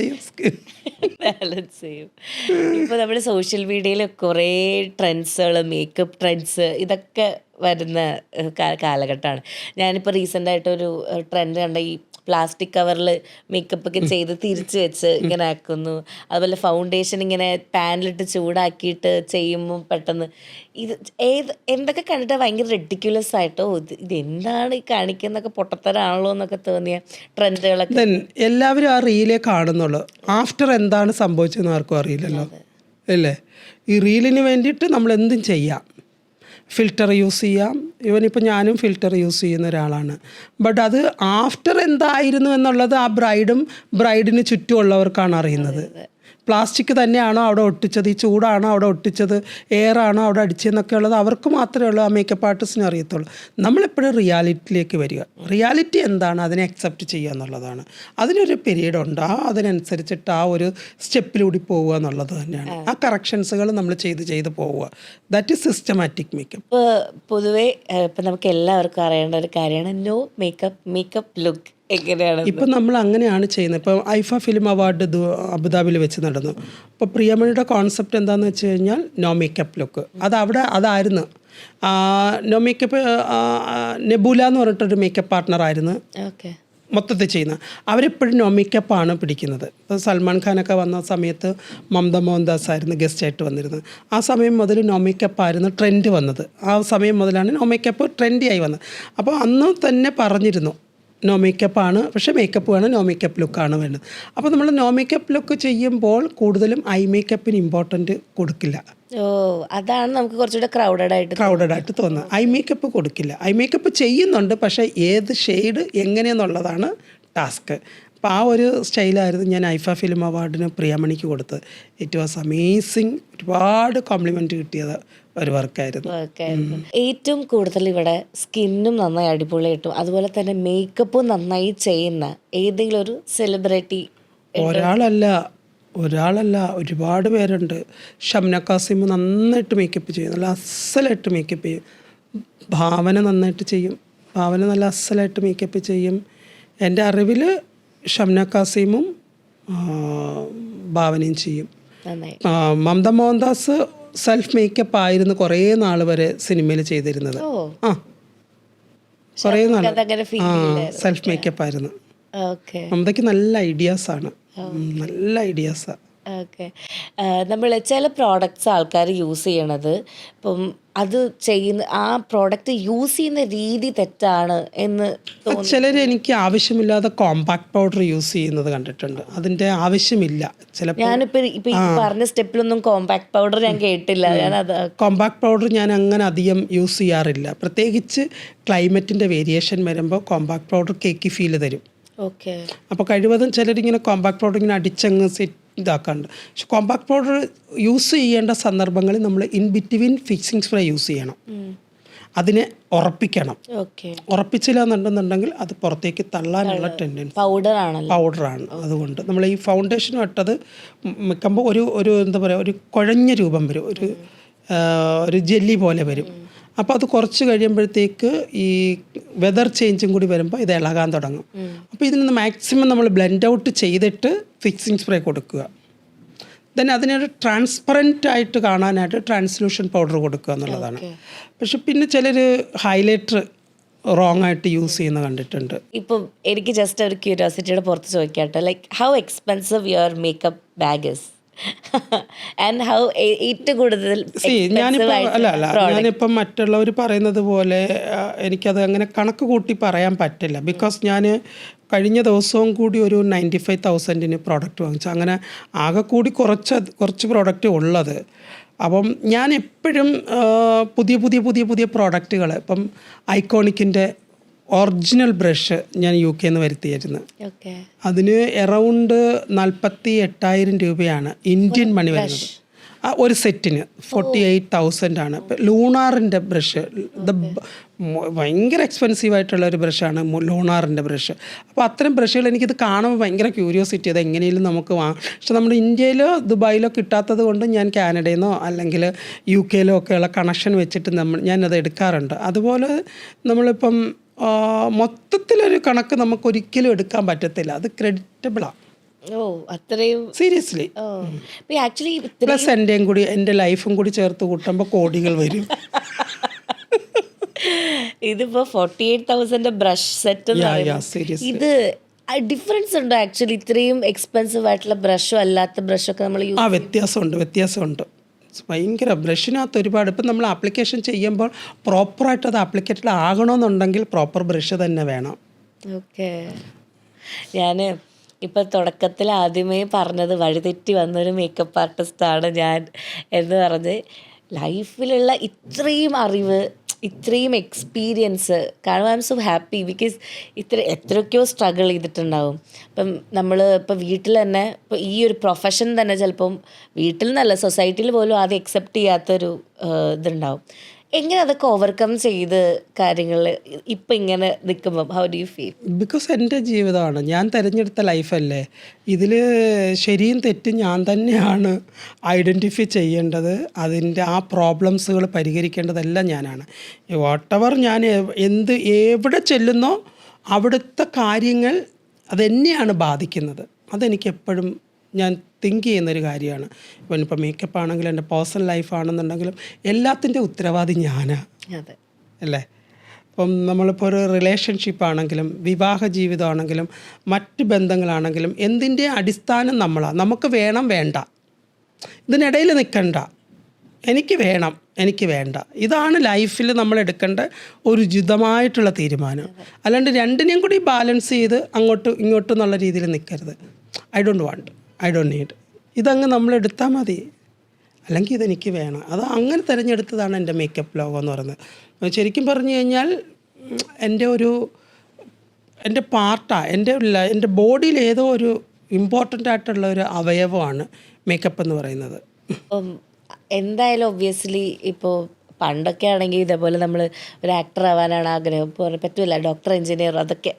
ചെയ്യും. ഇപ്പോൾ നമ്മുടെ സോഷ്യൽ മീഡിയയിൽ കുറേ ട്രെൻഡ്സുകൾ, മേക്കപ്പ് ട്രെൻഡ്സ് ഇതൊക്കെ വരുന്ന കാലഘട്ടമാണ്. ഞാനിപ്പോൾ റീസെൻ്റായിട്ടൊരു ട്രെൻഡ് കണ്ട ഈ പ്ലാസ്റ്റിക് കവറിൽ മേക്കപ്പ് ഒക്കെ ചെയ്ത് തിരിച്ച് വെച്ച് ഇങ്ങനെ ആക്കുന്നു. അതുപോലെ ഫൗണ്ടേഷൻ ഇങ്ങനെ പാനിലിട്ട് ചൂടാക്കിയിട്ട് ചെയ്യുമ്പോൾ പെട്ടെന്ന് എന്തൊക്കെ കണ്ടിട്ട് ഭയങ്കര റെഡിക്യുലസ് ആയിട്ടോ ഇതെന്താണ് ഈ കാണിക്കുന്നതൊക്കെ പൊട്ടത്തരാണല്ലോ എന്നൊക്കെ തോന്നിയ ട്രെൻഡുകളൊക്കെ എല്ലാവരും ആ റീലേ കാണുന്നുള്ളൂ. ആഫ്റ്റർ എന്താണ് സംഭവിച്ചതെന്ന് ആർക്കും അറിയില്ലല്ലോ അല്ലേ. ഈ റീലിന് വേണ്ടിയിട്ട് നമ്മൾ എന്തും ചെയ്യാം. ഫിൽറ്റർ യൂസ് ചെയ്യാം. ഇവനിപ്പോൾ ഞാനും ഫിൽറ്റർ യൂസ് ചെയ്യുന്ന ഒരാളാണ്. ബട്ട് അത് ആഫ്റ്റർ എന്തായിരുന്നു എന്നുള്ളത് ആ ബ്രൈഡിന് ചുറ്റുമുള്ളവർക്കാണ് അറിയുന്നത്. പ്ലാസ്റ്റിക് തന്നെയാണോ അവിടെ ഒട്ടിച്ചത്, ഈ ചൂടാണോ അവിടെ ഒട്ടിച്ചത്, എയറാണോ അവിടെ അടിച്ചതെന്നൊക്കെ ഉള്ളത് അവർക്ക് മാത്രമേ ഉള്ളൂ, ആ മേക്കപ്പ് ആർട്ടിസ്റ്റിന് അറിയത്തുള്ളൂ. നമ്മളെപ്പോഴും റിയാലിറ്റിയിലേക്ക് വരിക. റിയാലിറ്റി എന്താണ് അതിനെ അക്സെപ്റ്റ് ചെയ്യുക എന്നുള്ളതാണ്. അതിനൊരു പീരീഡ് ഉണ്ട്, അതിനനുസരിച്ചിട്ട് ആ ഒരു സ്റ്റെപ്പിലൂടെ പോവുക എന്നുള്ളത് തന്നെയാണ്. ആ കറക്ഷൻസുകൾ നമ്മൾ ചെയ്ത് പോവുക. That is systematic makeup. ഇപ്പോൾ പൊതുവേ ഇപ്പം നമുക്ക് എല്ലാവർക്കും അറിയേണ്ട ഒരു കാര്യമാണ് നോ മേക്കപ്പ് ലുക്ക്. ഇപ്പം നമ്മൾ അങ്ങനെയാണ് ചെയ്യുന്നത്. ഇപ്പം ഐഫ ഫിലിം അവാർഡ് അബുദാബിയിൽ വെച്ച് നടന്നു. അപ്പോൾ പ്രിയമണിയുടെ കോൺസെപ്റ്റ് എന്താണെന്ന് വെച്ച് കഴിഞ്ഞാൽ നോ മേക്കപ്പ് ലുക്ക്. അതായിരുന്നു നോ മേക്കപ്പ്. നെബൂല എന്ന് പറഞ്ഞിട്ടൊരു മേക്കപ്പ് പാർട്ട്ണറായിരുന്നു മൊത്തത്തിൽ ചെയ്യുന്നത്. അവരെപ്പോഴും നോ മേക്കപ്പാണ് പിടിക്കുന്നത്. ഇപ്പോൾ സൽമാൻ ഖാനൊക്കെ വന്ന സമയത്ത് മമത മോഹൻദാസ് ആയിരുന്നു ഗസ്റ്റായിട്ട് വന്നിരുന്നത്. ആ സമയം മുതൽ നോ മേക്കപ്പായിരുന്നു ട്രെൻഡ് വന്നത്. ആ സമയം മുതലാണ് നോ മേക്കപ്പ് ട്രെൻഡിയായി വന്നത്. അപ്പോൾ അന്ന് തന്നെ പറഞ്ഞിരുന്നു നോ മേക്കപ്പാണ്, പക്ഷേ മേക്കപ്പ് വേണം, നോ മേക്കപ്പ് ലുക്കാണ് വേണ്ടത്. അപ്പോൾ നമ്മൾ നോ മേക്കപ്പ് ലുക്ക് ചെയ്യുമ്പോൾ കൂടുതലും ഐ മേക്കപ്പിന് ഇമ്പോർട്ടൻറ്റ് കൊടുക്കില്ല. അതാണ് നമുക്ക് കുറച്ചുകൂടെ ക്രൗഡഡായിട്ട് തോന്നുന്നത്. ഐ മേക്കപ്പ് കൊടുക്കില്ല. ഐ മേക്കപ്പ് ചെയ്യുന്നുണ്ട്, പക്ഷേ ഏത് ഷെയ്ഡ് എങ്ങനെയെന്നുള്ളതാണ് ടാസ്ക്. അപ്പോൾ ആ ഒരു സ്റ്റൈലായിരുന്നു ഞാൻ ഐഫ ഫിലിം അവാർഡിന് പ്രിയമണിക്ക് കൊടുത്തത്. It was amazing. ഒരുപാട് കോംപ്ലിമെൻറ്റ് കിട്ടിയത് ഒരു വർക്കായിരുന്നു. ഏറ്റവും കൂടുതൽ ഇവിടെ സ്കിന്നും നന്നായി അടിപൊളിയായിട്ടും അതുപോലെ തന്നെ മേക്കപ്പും നന്നായി ചെയ്യുന്ന ഏതെങ്കിലും ഒരു സെലിബ്രിറ്റി? ഒരാളല്ല ഒരുപാട് പേരുണ്ട്. ഷംന കാസിം നന്നായിട്ട് മേക്കപ്പ് ചെയ്യും, നല്ല അസലായിട്ട് മേക്കപ്പ് ചെയ്യും. ഭാവന നന്നായിട്ട് ചെയ്യും, ഭാവന നല്ല അസലായിട്ട് മേക്കപ്പ് ചെയ്യും. എൻ്റെ അറിവിൽ ഷംന കാസിമും ഭാവനയും ചെയ്യും. മമത മോഹൻദാസ് സെൽഫ് മേക്കപ്പ് ആയിരുന്നു കുറേ നാൾ വരെ സിനിമയിൽ ചെയ്തിരുന്നത്. കുറേ നാൾ സെൽഫ് മേക്കപ്പ് ആയിരുന്നു. മമതയ്ക്ക് നല്ല ഐഡിയാസാണ്. ഓക്കെ. നമ്മൾ ചില പ്രോഡക്റ്റ്സ് ആൾക്കാർ യൂസ് ചെയ്യണത് ഇപ്പം അത് ചെയ്യുന്ന ആ പ്രോഡക്റ്റ് യൂസ് ചെയ്യുന്ന രീതി തെറ്റാണ് എന്ന് തോന്നുന്നു. ചിലർ എനിക്ക് ആവശ്യമില്ലാതെ കോമ്പാക്ട് പൗഡർ യൂസ് ചെയ്യുന്നത് കണ്ടിട്ടുണ്ട്. അതിൻ്റെ ആവശ്യമില്ല. ചിലപ്പോൾ ഞാനിപ്പോൾ ഈ പറഞ്ഞ സ്റ്റെപ്പിലൊന്നും കോമ്പാക്ട് പൗഡർ ഞാൻ കേട്ടില്ല. ഞാനത് കോമ്പാക്ട് പൗഡർ ഞാൻ അങ്ങനെ അധികം യൂസ് ചെയ്യാറില്ല. പ്രത്യേകിച്ച് ക്ലൈമറ്റിൻ്റെ വേരിയേഷൻ വരുമ്പോൾ കോമ്പാക്ട് പൗഡർ കേക്ക് ഫീൽ തരും. ഓക്കെ. അപ്പോൾ കഴിവതും ചിലരിങ്ങനെ കോമ്പാക്ട് പൗഡർ ഇങ്ങനെ അടിച്ചങ്ങ് ഇതാക്കാറുണ്ട്. പക്ഷെ കോമ്പാക്ട് പൗഡർ യൂസ് ചെയ്യേണ്ട സന്ദർഭങ്ങളിൽ നമ്മൾ in between fixing spray use ചെയ്യണം. അതിനെ ഉറപ്പിക്കണം. ഓക്കെ. ഉറപ്പിച്ചില്ല എന്നുണ്ടെന്നുണ്ടെങ്കിൽ അത് പുറത്തേക്ക് തള്ളാനുള്ള ടെൻഡൻസി പൗഡറാണ്. അതുകൊണ്ട് നമ്മൾ ഈ ഫൗണ്ടേഷൻ ഇട്ടത് മിക്കുമ്പോൾ ഒരു എന്താ പറയുക, ഒരു കുഴഞ്ഞ രൂപം വരും, ഒരു ജെല്ലി പോലെ വരും. അപ്പോൾ അത് കുറച്ച് കഴിയുമ്പോഴത്തേക്ക് ഈ വെതർ ചേഞ്ചും കൂടി വരുമ്പോൾ ഇത് ഇളകാൻ തുടങ്ങും. അപ്പോൾ ഇതിൽ നിന്ന് മാക്സിമം നമ്മൾ ബ്ലെൻഡ് ഔട്ട് ചെയ്തിട്ട് ഫിക്സിംഗ് സ്പ്രേ കൊടുക്കുക. ദെൻ അതിനൊരു ട്രാൻസ്പെറൻ്റ് ആയിട്ട് കാണാനായിട്ട് ട്രാൻസ്ലൂഷൻ പൗഡർ കൊടുക്കുക എന്നുള്ളതാണ്. പക്ഷെ പിന്നെ ചിലർ ഹൈലൈറ്റർ റോങ് ആയിട്ട് യൂസ് ചെയ്യുന്ന കണ്ടിട്ടുണ്ട്. ഇപ്പം എനിക്ക് ജസ്റ്റ് ഒരു ക്യൂരിയോസിറ്റിയുടെ പുറത്ത് ചോദിക്കാട്ടോ, like how expensive your makeup bag is and how ഏറ്റവും കൂടുതൽ ഞാനിപ്പം മറ്റുള്ളവർ പറയുന്നത് പോലെ എനിക്കത് അങ്ങനെ കണക്ക് കൂട്ടി പറയാൻ പറ്റില്ല. ബിക്കോസ് ഞാൻ കഴിഞ്ഞ ദിവസവും കൂടി ഒരു 95,000 പ്രോഡക്റ്റ് വാങ്ങിച്ചു. അങ്ങനെ ആകെ കൂടി കുറച്ച് പ്രോഡക്റ്റ് ഉള്ളത്. അപ്പം ഞാൻ എപ്പോഴും പുതിയ പ്രോഡക്റ്റുകൾ, ഇപ്പം ഐക്കോണിക്കിൻ്റെ ഒറിജിനൽ ബ്രഷ് ഞാൻ UK നിന്ന് വരുത്തിയായിരുന്നു. അതിന് എറൗണ്ട് 48,000 രൂപയാണ് ഇന്ത്യൻ മണി വരുന്നത്. ഒരു സെറ്റിന് 48,000 ആണ്. ലൂണാറിൻ്റെ ബ്രഷ് ഭയങ്കര എക്സ്പെൻസീവ് ആയിട്ടുള്ള ഒരു ബ്രഷാണ് ലൂണാറിൻ്റെ ബ്രഷ്. അപ്പോൾ അത്തരം ബ്രഷുകൾ എനിക്കിത് കാണുമ്പോൾ ഭയങ്കര ക്യൂരിയോസിറ്റി, അത് എങ്ങനെയും നമുക്ക് വാങ്ങാം. പക്ഷെ നമ്മുടെ ഇന്ത്യയിലോ ദുബായിലോ കിട്ടാത്തത് കൊണ്ട് ഞാൻ കാനഡയിൽ നിന്നോ അല്ലെങ്കിൽ UK ഒക്കെയുള്ള കണക്ഷൻ വെച്ചിട്ട് ഞാനത് എടുക്കാറുണ്ട്. അതുപോലെ നമ്മളിപ്പം മൊത്തത്തിലൊരു കണക്ക് നമുക്ക് ഒരിക്കലും എടുക്കാൻ പറ്റത്തില്ല. അത് ക്രെഡിറ്റബിളാണ്. അത്രയും സീരിയസ്ലി. ആക്ച്വലി പ്ലസ് എൻ്റെയും കൂടി എൻ്റെ ലൈഫും കൂടി ചേർത്ത് കൂട്ടുമ്പോൾ കോടികൾ വരും. ഇതിപ്പോ 48,000 ബ്രഷ് സെറ്റ്. ഇത് ഡിഫറൻസ് ഉണ്ടോ ആക്ച്വലി? ഇത്രയും എക്സ്പെൻസീവ് ആയിട്ടുള്ള ബ്രഷും അല്ലാത്ത ബ്രഷൊക്കെ നമ്മൾ വ്യത്യാസമുണ്ട്. ഭയങ്കര ബ്രഷിനകത്ത് ഒരുപാട്. ഇപ്പം നമ്മൾ ആപ്ലിക്കേഷൻ ചെയ്യുമ്പോൾ പ്രോപ്പറായിട്ട് അത് ആപ്ലിക്കേറ്റഡ് ആകണമെന്നുണ്ടെങ്കിൽ പ്രോപ്പർ ബ്രഷ് തന്നെ വേണം. ഓക്കെ. ഞാൻ ഇപ്പം തുടക്കത്തിൽ ആദ്യമേ പറഞ്ഞത് വഴിതെറ്റി വന്നൊരു മേക്കപ്പ് ആർട്ടിസ്റ്റാണ് ഞാൻ എന്ന് പറഞ്ഞ്, ലൈഫിലുള്ള ഇത്രയും അറിവ്, ഇത്രയും എക്സ്പീരിയൻസ് കാണുമ്പോൾ I am so happy. Because എത്രയൊക്കെയോ സ്ട്രഗിൾ ചെയ്തിട്ടുണ്ടാവും. ഇപ്പം നമ്മൾ ഇപ്പോൾ വീട്ടിൽ തന്നെ ഇപ്പോൾ ഈ ഒരു പ്രൊഫഷൻ തന്നെ ചിലപ്പം വീട്ടിൽ നിന്നല്ല സൊസൈറ്റിയിൽ പോലും ആദ്യം അക്സെപ്റ്റ് ചെയ്യാത്തൊരു ഇതുണ്ടാവും. എങ്ങനെ അതൊക്കെ ഓവർകം ചെയ്ത് കാര്യങ്ങൾ ഇപ്പം ഇങ്ങനെ നിൽക്കുമ്പം how do you feel? Because എൻ്റെ ജീവിതമാണ്, ഞാൻ തിരഞ്ഞെടുത്ത ലൈഫല്ലേ. ഇതിൽ ശരിയും തെറ്റും ഞാൻ തന്നെയാണ് ഐഡൻറ്റിഫൈ ചെയ്യേണ്ടത്. അതിൻ്റെ ആ പ്രോബ്ലംസുകൾ പരിഹരിക്കേണ്ടതെല്ലാം ഞാനാണ്. വാട്ടെവർ ഞാൻ എവിടെ ചെല്ലുന്നോ അവിടുത്തെ കാര്യങ്ങൾ അതെന്നെയാണ് ബാധിക്കുന്നത്. അതെനിക്ക് എപ്പോഴും ഞാൻ തിങ്ക് ചെയ്യുന്നൊരു കാര്യമാണ്. ഇപ്പോൾ മേക്കപ്പ് ആണെങ്കിലും എൻ്റെ പേഴ്സണൽ ലൈഫാണെന്നുണ്ടെങ്കിലും എല്ലാത്തിൻ്റെ ഉത്തരവാദി ഞാനാണ്, അല്ലേ? ഇപ്പം നമ്മളിപ്പോൾ ഒരു റിലേഷൻഷിപ്പ് ആണെങ്കിലും വിവാഹ ജീവിതമാണെങ്കിലും മറ്റ് ബന്ധങ്ങളാണെങ്കിലും എന്തിൻ്റെ അടിസ്ഥാനം നമ്മളാണ്. നമുക്ക് വേണം വേണ്ട, ഇതിനിടയിൽ നിൽക്കണ്ട, എനിക്ക് വേണം എനിക്ക് വേണ്ട, ഇതാണ് ലൈഫിൽ നമ്മൾ എടുക്കേണ്ട ഒരു ഉചിതമായിട്ടുള്ള തീരുമാനം. അല്ലാണ്ട് രണ്ടിനെയും കൂടി ബാലൻസ് ചെയ്ത് അങ്ങോട്ടും ഇങ്ങോട്ടും എന്നുള്ള രീതിയിൽ നിൽക്കരുത്. ഐ ഡോണ്ട് നീഡ്, ഇതങ്ങ് നമ്മളെടുത്താൽ മതി, അല്ലെങ്കിൽ ഇതെനിക്ക് വേണം. അത് അങ്ങനെ തിരഞ്ഞെടുത്തതാണ് എൻ്റെ മേക്കപ്പ് ലോകം എന്ന് പറയുന്നത്. ശരിക്കും പറഞ്ഞു കഴിഞ്ഞാൽ എൻ്റെ പാർട്ടാണ്, എൻ്റെ ബോഡിയിൽ ഏതോ ഒരു ഇമ്പോർട്ടൻ്റ് ആയിട്ടുള്ള ഒരു അവയവമാണ് മേക്കപ്പ് എന്ന് പറയുന്നത്. എന്തായാലും ഒബ്വിയസ്ലി ഇപ്പോൾ പണ്ടൊക്കെ ആണെങ്കിൽ ഇതേപോലെ നമ്മൾ ഒരു ആക്ടർ ആവാനാണ് ആഗ്രഹം, ഇപ്പോൾ പറ്റില്ല ഡോക്ടർ, എഞ്ചിനീയർ, അതൊക്കെ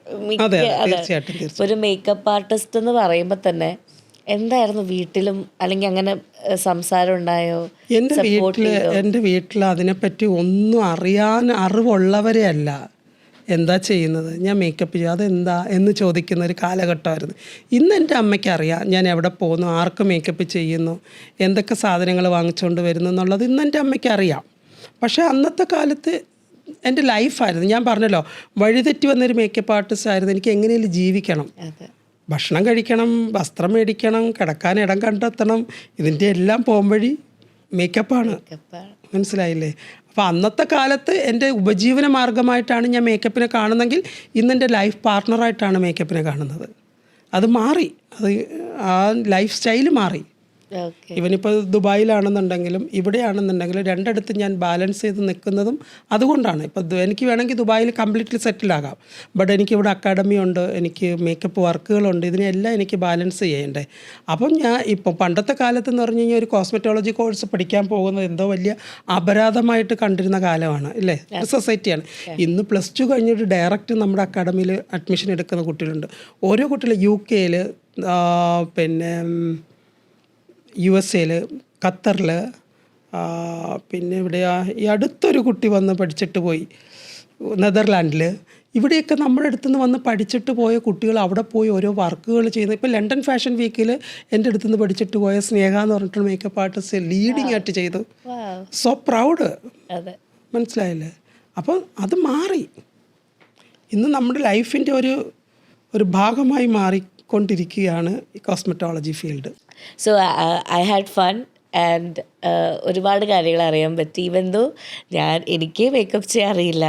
ഒരു മേക്കപ്പ് ആർട്ടിസ്റ്റ് എന്ന് പറയുമ്പോൾ തന്നെ എന്തായിരുന്നു വീട്ടിലും അല്ലെങ്കിൽ അങ്ങനെ സംസാരം ഉണ്ടായോ? എൻ്റെ വീട്ടിൽ അതിനെപ്പറ്റി ഒന്നും അറിവുള്ളവരെ അല്ല എന്താ ചെയ്യുന്നത്, ഞാൻ മേക്കപ്പ് ചെയ്യും, അതെന്താ എന്ന് ചോദിക്കുന്ന ഒരു കാലഘട്ടമായിരുന്നു. ഇന്ന് എൻ്റെ അമ്മയ്ക്ക് അറിയാം ഞാൻ എവിടെ പോകുന്നു, ആർക്ക് മേക്കപ്പ് ചെയ്യുന്നു, എന്തൊക്കെ സാധനങ്ങൾ വാങ്ങിച്ചുകൊണ്ട് വരുന്നു എന്നുള്ളത് ഇന്ന് എൻ്റെ അമ്മയ്ക്ക് അറിയാം. പക്ഷേ അന്നത്തെ കാലത്ത് എൻ്റെ ലൈഫായിരുന്നു, ഞാൻ പറഞ്ഞല്ലോ വഴിതെറ്റി വന്നൊരു മേക്കപ്പ് ആർട്ടിസ്റ്റ് ആയിരുന്നു. എനിക്ക് എങ്ങനെയും ജീവിക്കണം, ഭക്ഷണം കഴിക്കണം, വസ്ത്രം മേടിക്കണം, കിടക്കാൻ ഇടം കണ്ടെത്തണം, ഇതിൻ്റെ എല്ലാം പോകുംവഴി മേക്കപ്പാണ്, മനസ്സിലായില്ലേ? അപ്പോൾ അന്നത്തെ കാലത്ത് എൻ്റെ ഉപജീവന മാർഗമായിട്ടാണ് ഞാൻ മേക്കപ്പിനെ കാണുന്നെങ്കിൽ ഇന്നെൻ്റെ ലൈഫ് പാർട്ട്ണറായിട്ടാണ് മേക്കപ്പിനെ കാണുന്നത്. അത് മാറി, അത് ആ ലൈഫ് സ്റ്റൈല് മാറി. ഇവനിപ്പോൾ ദുബായിലാണെന്നുണ്ടെങ്കിലും ഇവിടെയാണെന്നുണ്ടെങ്കിലും രണ്ടിടത്ത് ഞാൻ ബാലൻസ് ചെയ്ത് നിൽക്കുന്നതും അതുകൊണ്ടാണ്. ഇപ്പോൾ എനിക്ക് വേണമെങ്കിൽ ദുബായിൽ കംപ്ലീറ്റ്ലി സെറ്റിലാകാം, ബട്ട് എനിക്കിവിടെ അക്കാഡമി ഉണ്ട്, എനിക്ക് മേക്കപ്പ് വർക്കുകളുണ്ട്, ഇതിനെല്ലാം എനിക്ക് ബാലൻസ് ചെയ്യണ്ടേ. അപ്പം ഞാൻ ഇപ്പോൾ പണ്ടത്തെ കാലത്ത് എന്ന് പറഞ്ഞു കഴിഞ്ഞാൽ ഒരു കോസ്മെറ്റോളജി കോഴ്സ് പഠിക്കാൻ പോകുന്നത് എന്തോ വലിയ അപരാധമായിട്ട് കണ്ടിരുന്ന കാലമാണ്, ഇല്ലേ? ഒരു സൊസൈറ്റിയാണ്. ഇന്ന് +2 കഴിഞ്ഞിട്ട് ഡയറക്റ്റ് നമ്മുടെ അക്കാഡമിയിൽ അഡ്മിഷൻ എടുക്കുന്ന കുട്ടികളുണ്ട്. ഓരോ കുട്ടികൾ UK, പിന്നെ USA, ഖത്തറിൽ, പിന്നെ ഇവിടെയാ ഈ അടുത്തൊരു കുട്ടി വന്ന് പഠിച്ചിട്ട് പോയി നെതർലാൻഡിൽ. ഇവിടെയൊക്കെ നമ്മുടെ അടുത്തുനിന്ന് വന്ന് പഠിച്ചിട്ട് പോയ കുട്ടികൾ അവിടെ പോയി ഓരോ വർക്കുകൾ ചെയ്യുന്നത്. ഇപ്പോൾ ലണ്ടൻ ഫാഷൻ വീക്കിൽ എൻ്റെ അടുത്തുനിന്ന് പഠിച്ചിട്ട് പോയ സ്നേഹ എന്ന് പറഞ്ഞിട്ട് മേക്കപ്പ് ആർട്ടിസ്റ്റ് ലീഡിങ് ആയിട്ട് ചെയ്തു. സോ പ്രൗഡ്, മനസ്സിലായില്ലേ? അപ്പോൾ അത് മാറി, ഇന്ന് നമ്മുടെ ലൈഫിൻ്റെ ഒരു ഭാഗമായി മാറിക്കൊണ്ടിരിക്കുകയാണ് ഈ cosmetology field. So I had fun and ഒരുപാട് കാര്യങ്ങൾ അറിയാൻ പറ്റി. ഈവൻ ദോ എനിക്ക് മേക്കപ്പ് ചെയ്യാൻ അറിയില്ല,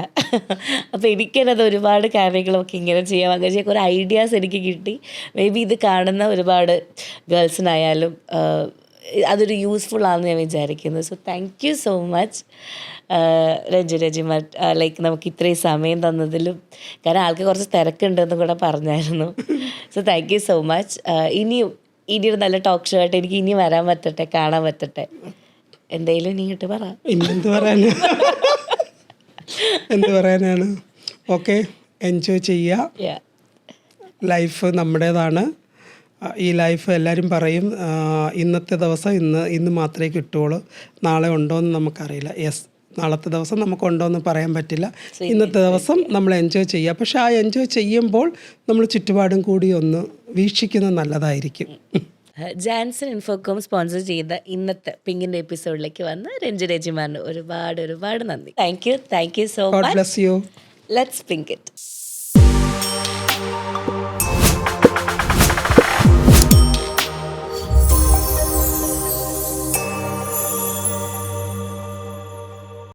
അപ്പോൾ എനിക്കത് ഒരുപാട് കാര്യങ്ങളൊക്കെ ഇങ്ങനെ ചെയ്യാം, അങ്ങനെ ചെയ്യാൻ കുറേ ഐഡിയാസ് എനിക്ക് കിട്ടി. മേ ബി ഇത് കാണുന്ന ഒരുപാട് ഗേൾസിനായാലും അതൊരു യൂസ്ഫുൾ ആണെന്ന് ഞാൻ വിചാരിക്കുന്നു. So thank you so much രഞ്ജുരജിമ, ലൈക്ക് നമുക്ക് ഇത്രയും സമയം തന്നതിലും. കാരണം ആൾക്ക് കുറച്ച് തിരക്കുണ്ടെന്നും കൂടെ പറഞ്ഞായിരുന്നു. So thank you so much. ഇനിയൊരു നല്ല ടോക്ക് ഷോ ആയിട്ട് എനിക്ക് ഇനി വരാൻ പറ്റട്ടെ, കാണാൻ പറ്റട്ടെ. എന്തെങ്കിലും നീ ഇട്ട് പറ. എന്ത് പറയാനാണ്? ഓക്കെ, എൻജോയ് ചെയ്യുക. ലൈഫ് നമ്മുടേതാണ്. ഈ ലൈഫ് എല്ലാവരും പറയും ഇന്നത്തെ ദിവസം ഇന്ന് മാത്രമേ കിട്ടുകയുള്ളൂ, നാളെ ഉണ്ടോ എന്ന് നമുക്കറിയില്ല. യെസ്, നാളത്തെ ദിവസം നമുക്കുണ്ടോ എന്ന് പറയാൻ പറ്റില്ല. ഇന്നത്തെ ദിവസം നമ്മൾ എൻജോയ് ചെയ്യുക. പക്ഷെ ആ എൻജോയ് ചെയ്യുമ്പോൾ നമ്മൾ ചുറ്റുപാടും കൂടി ഒന്ന് വീക്ഷിക്കുന്നത് നല്ലതായിരിക്കും. ജാൻസൺ ഇൻഫോകോം സ്പോൺസർ ചെയ്ത ഇന്നത്തെ പിങ്കിൻ്റെ എപ്പിസോഡിലേക്ക് വന്ന് രഞ്ജുരജിമാറിന് ഒരുപാട് നന്ദി. Thank you so much. God bless you. Let's pink it.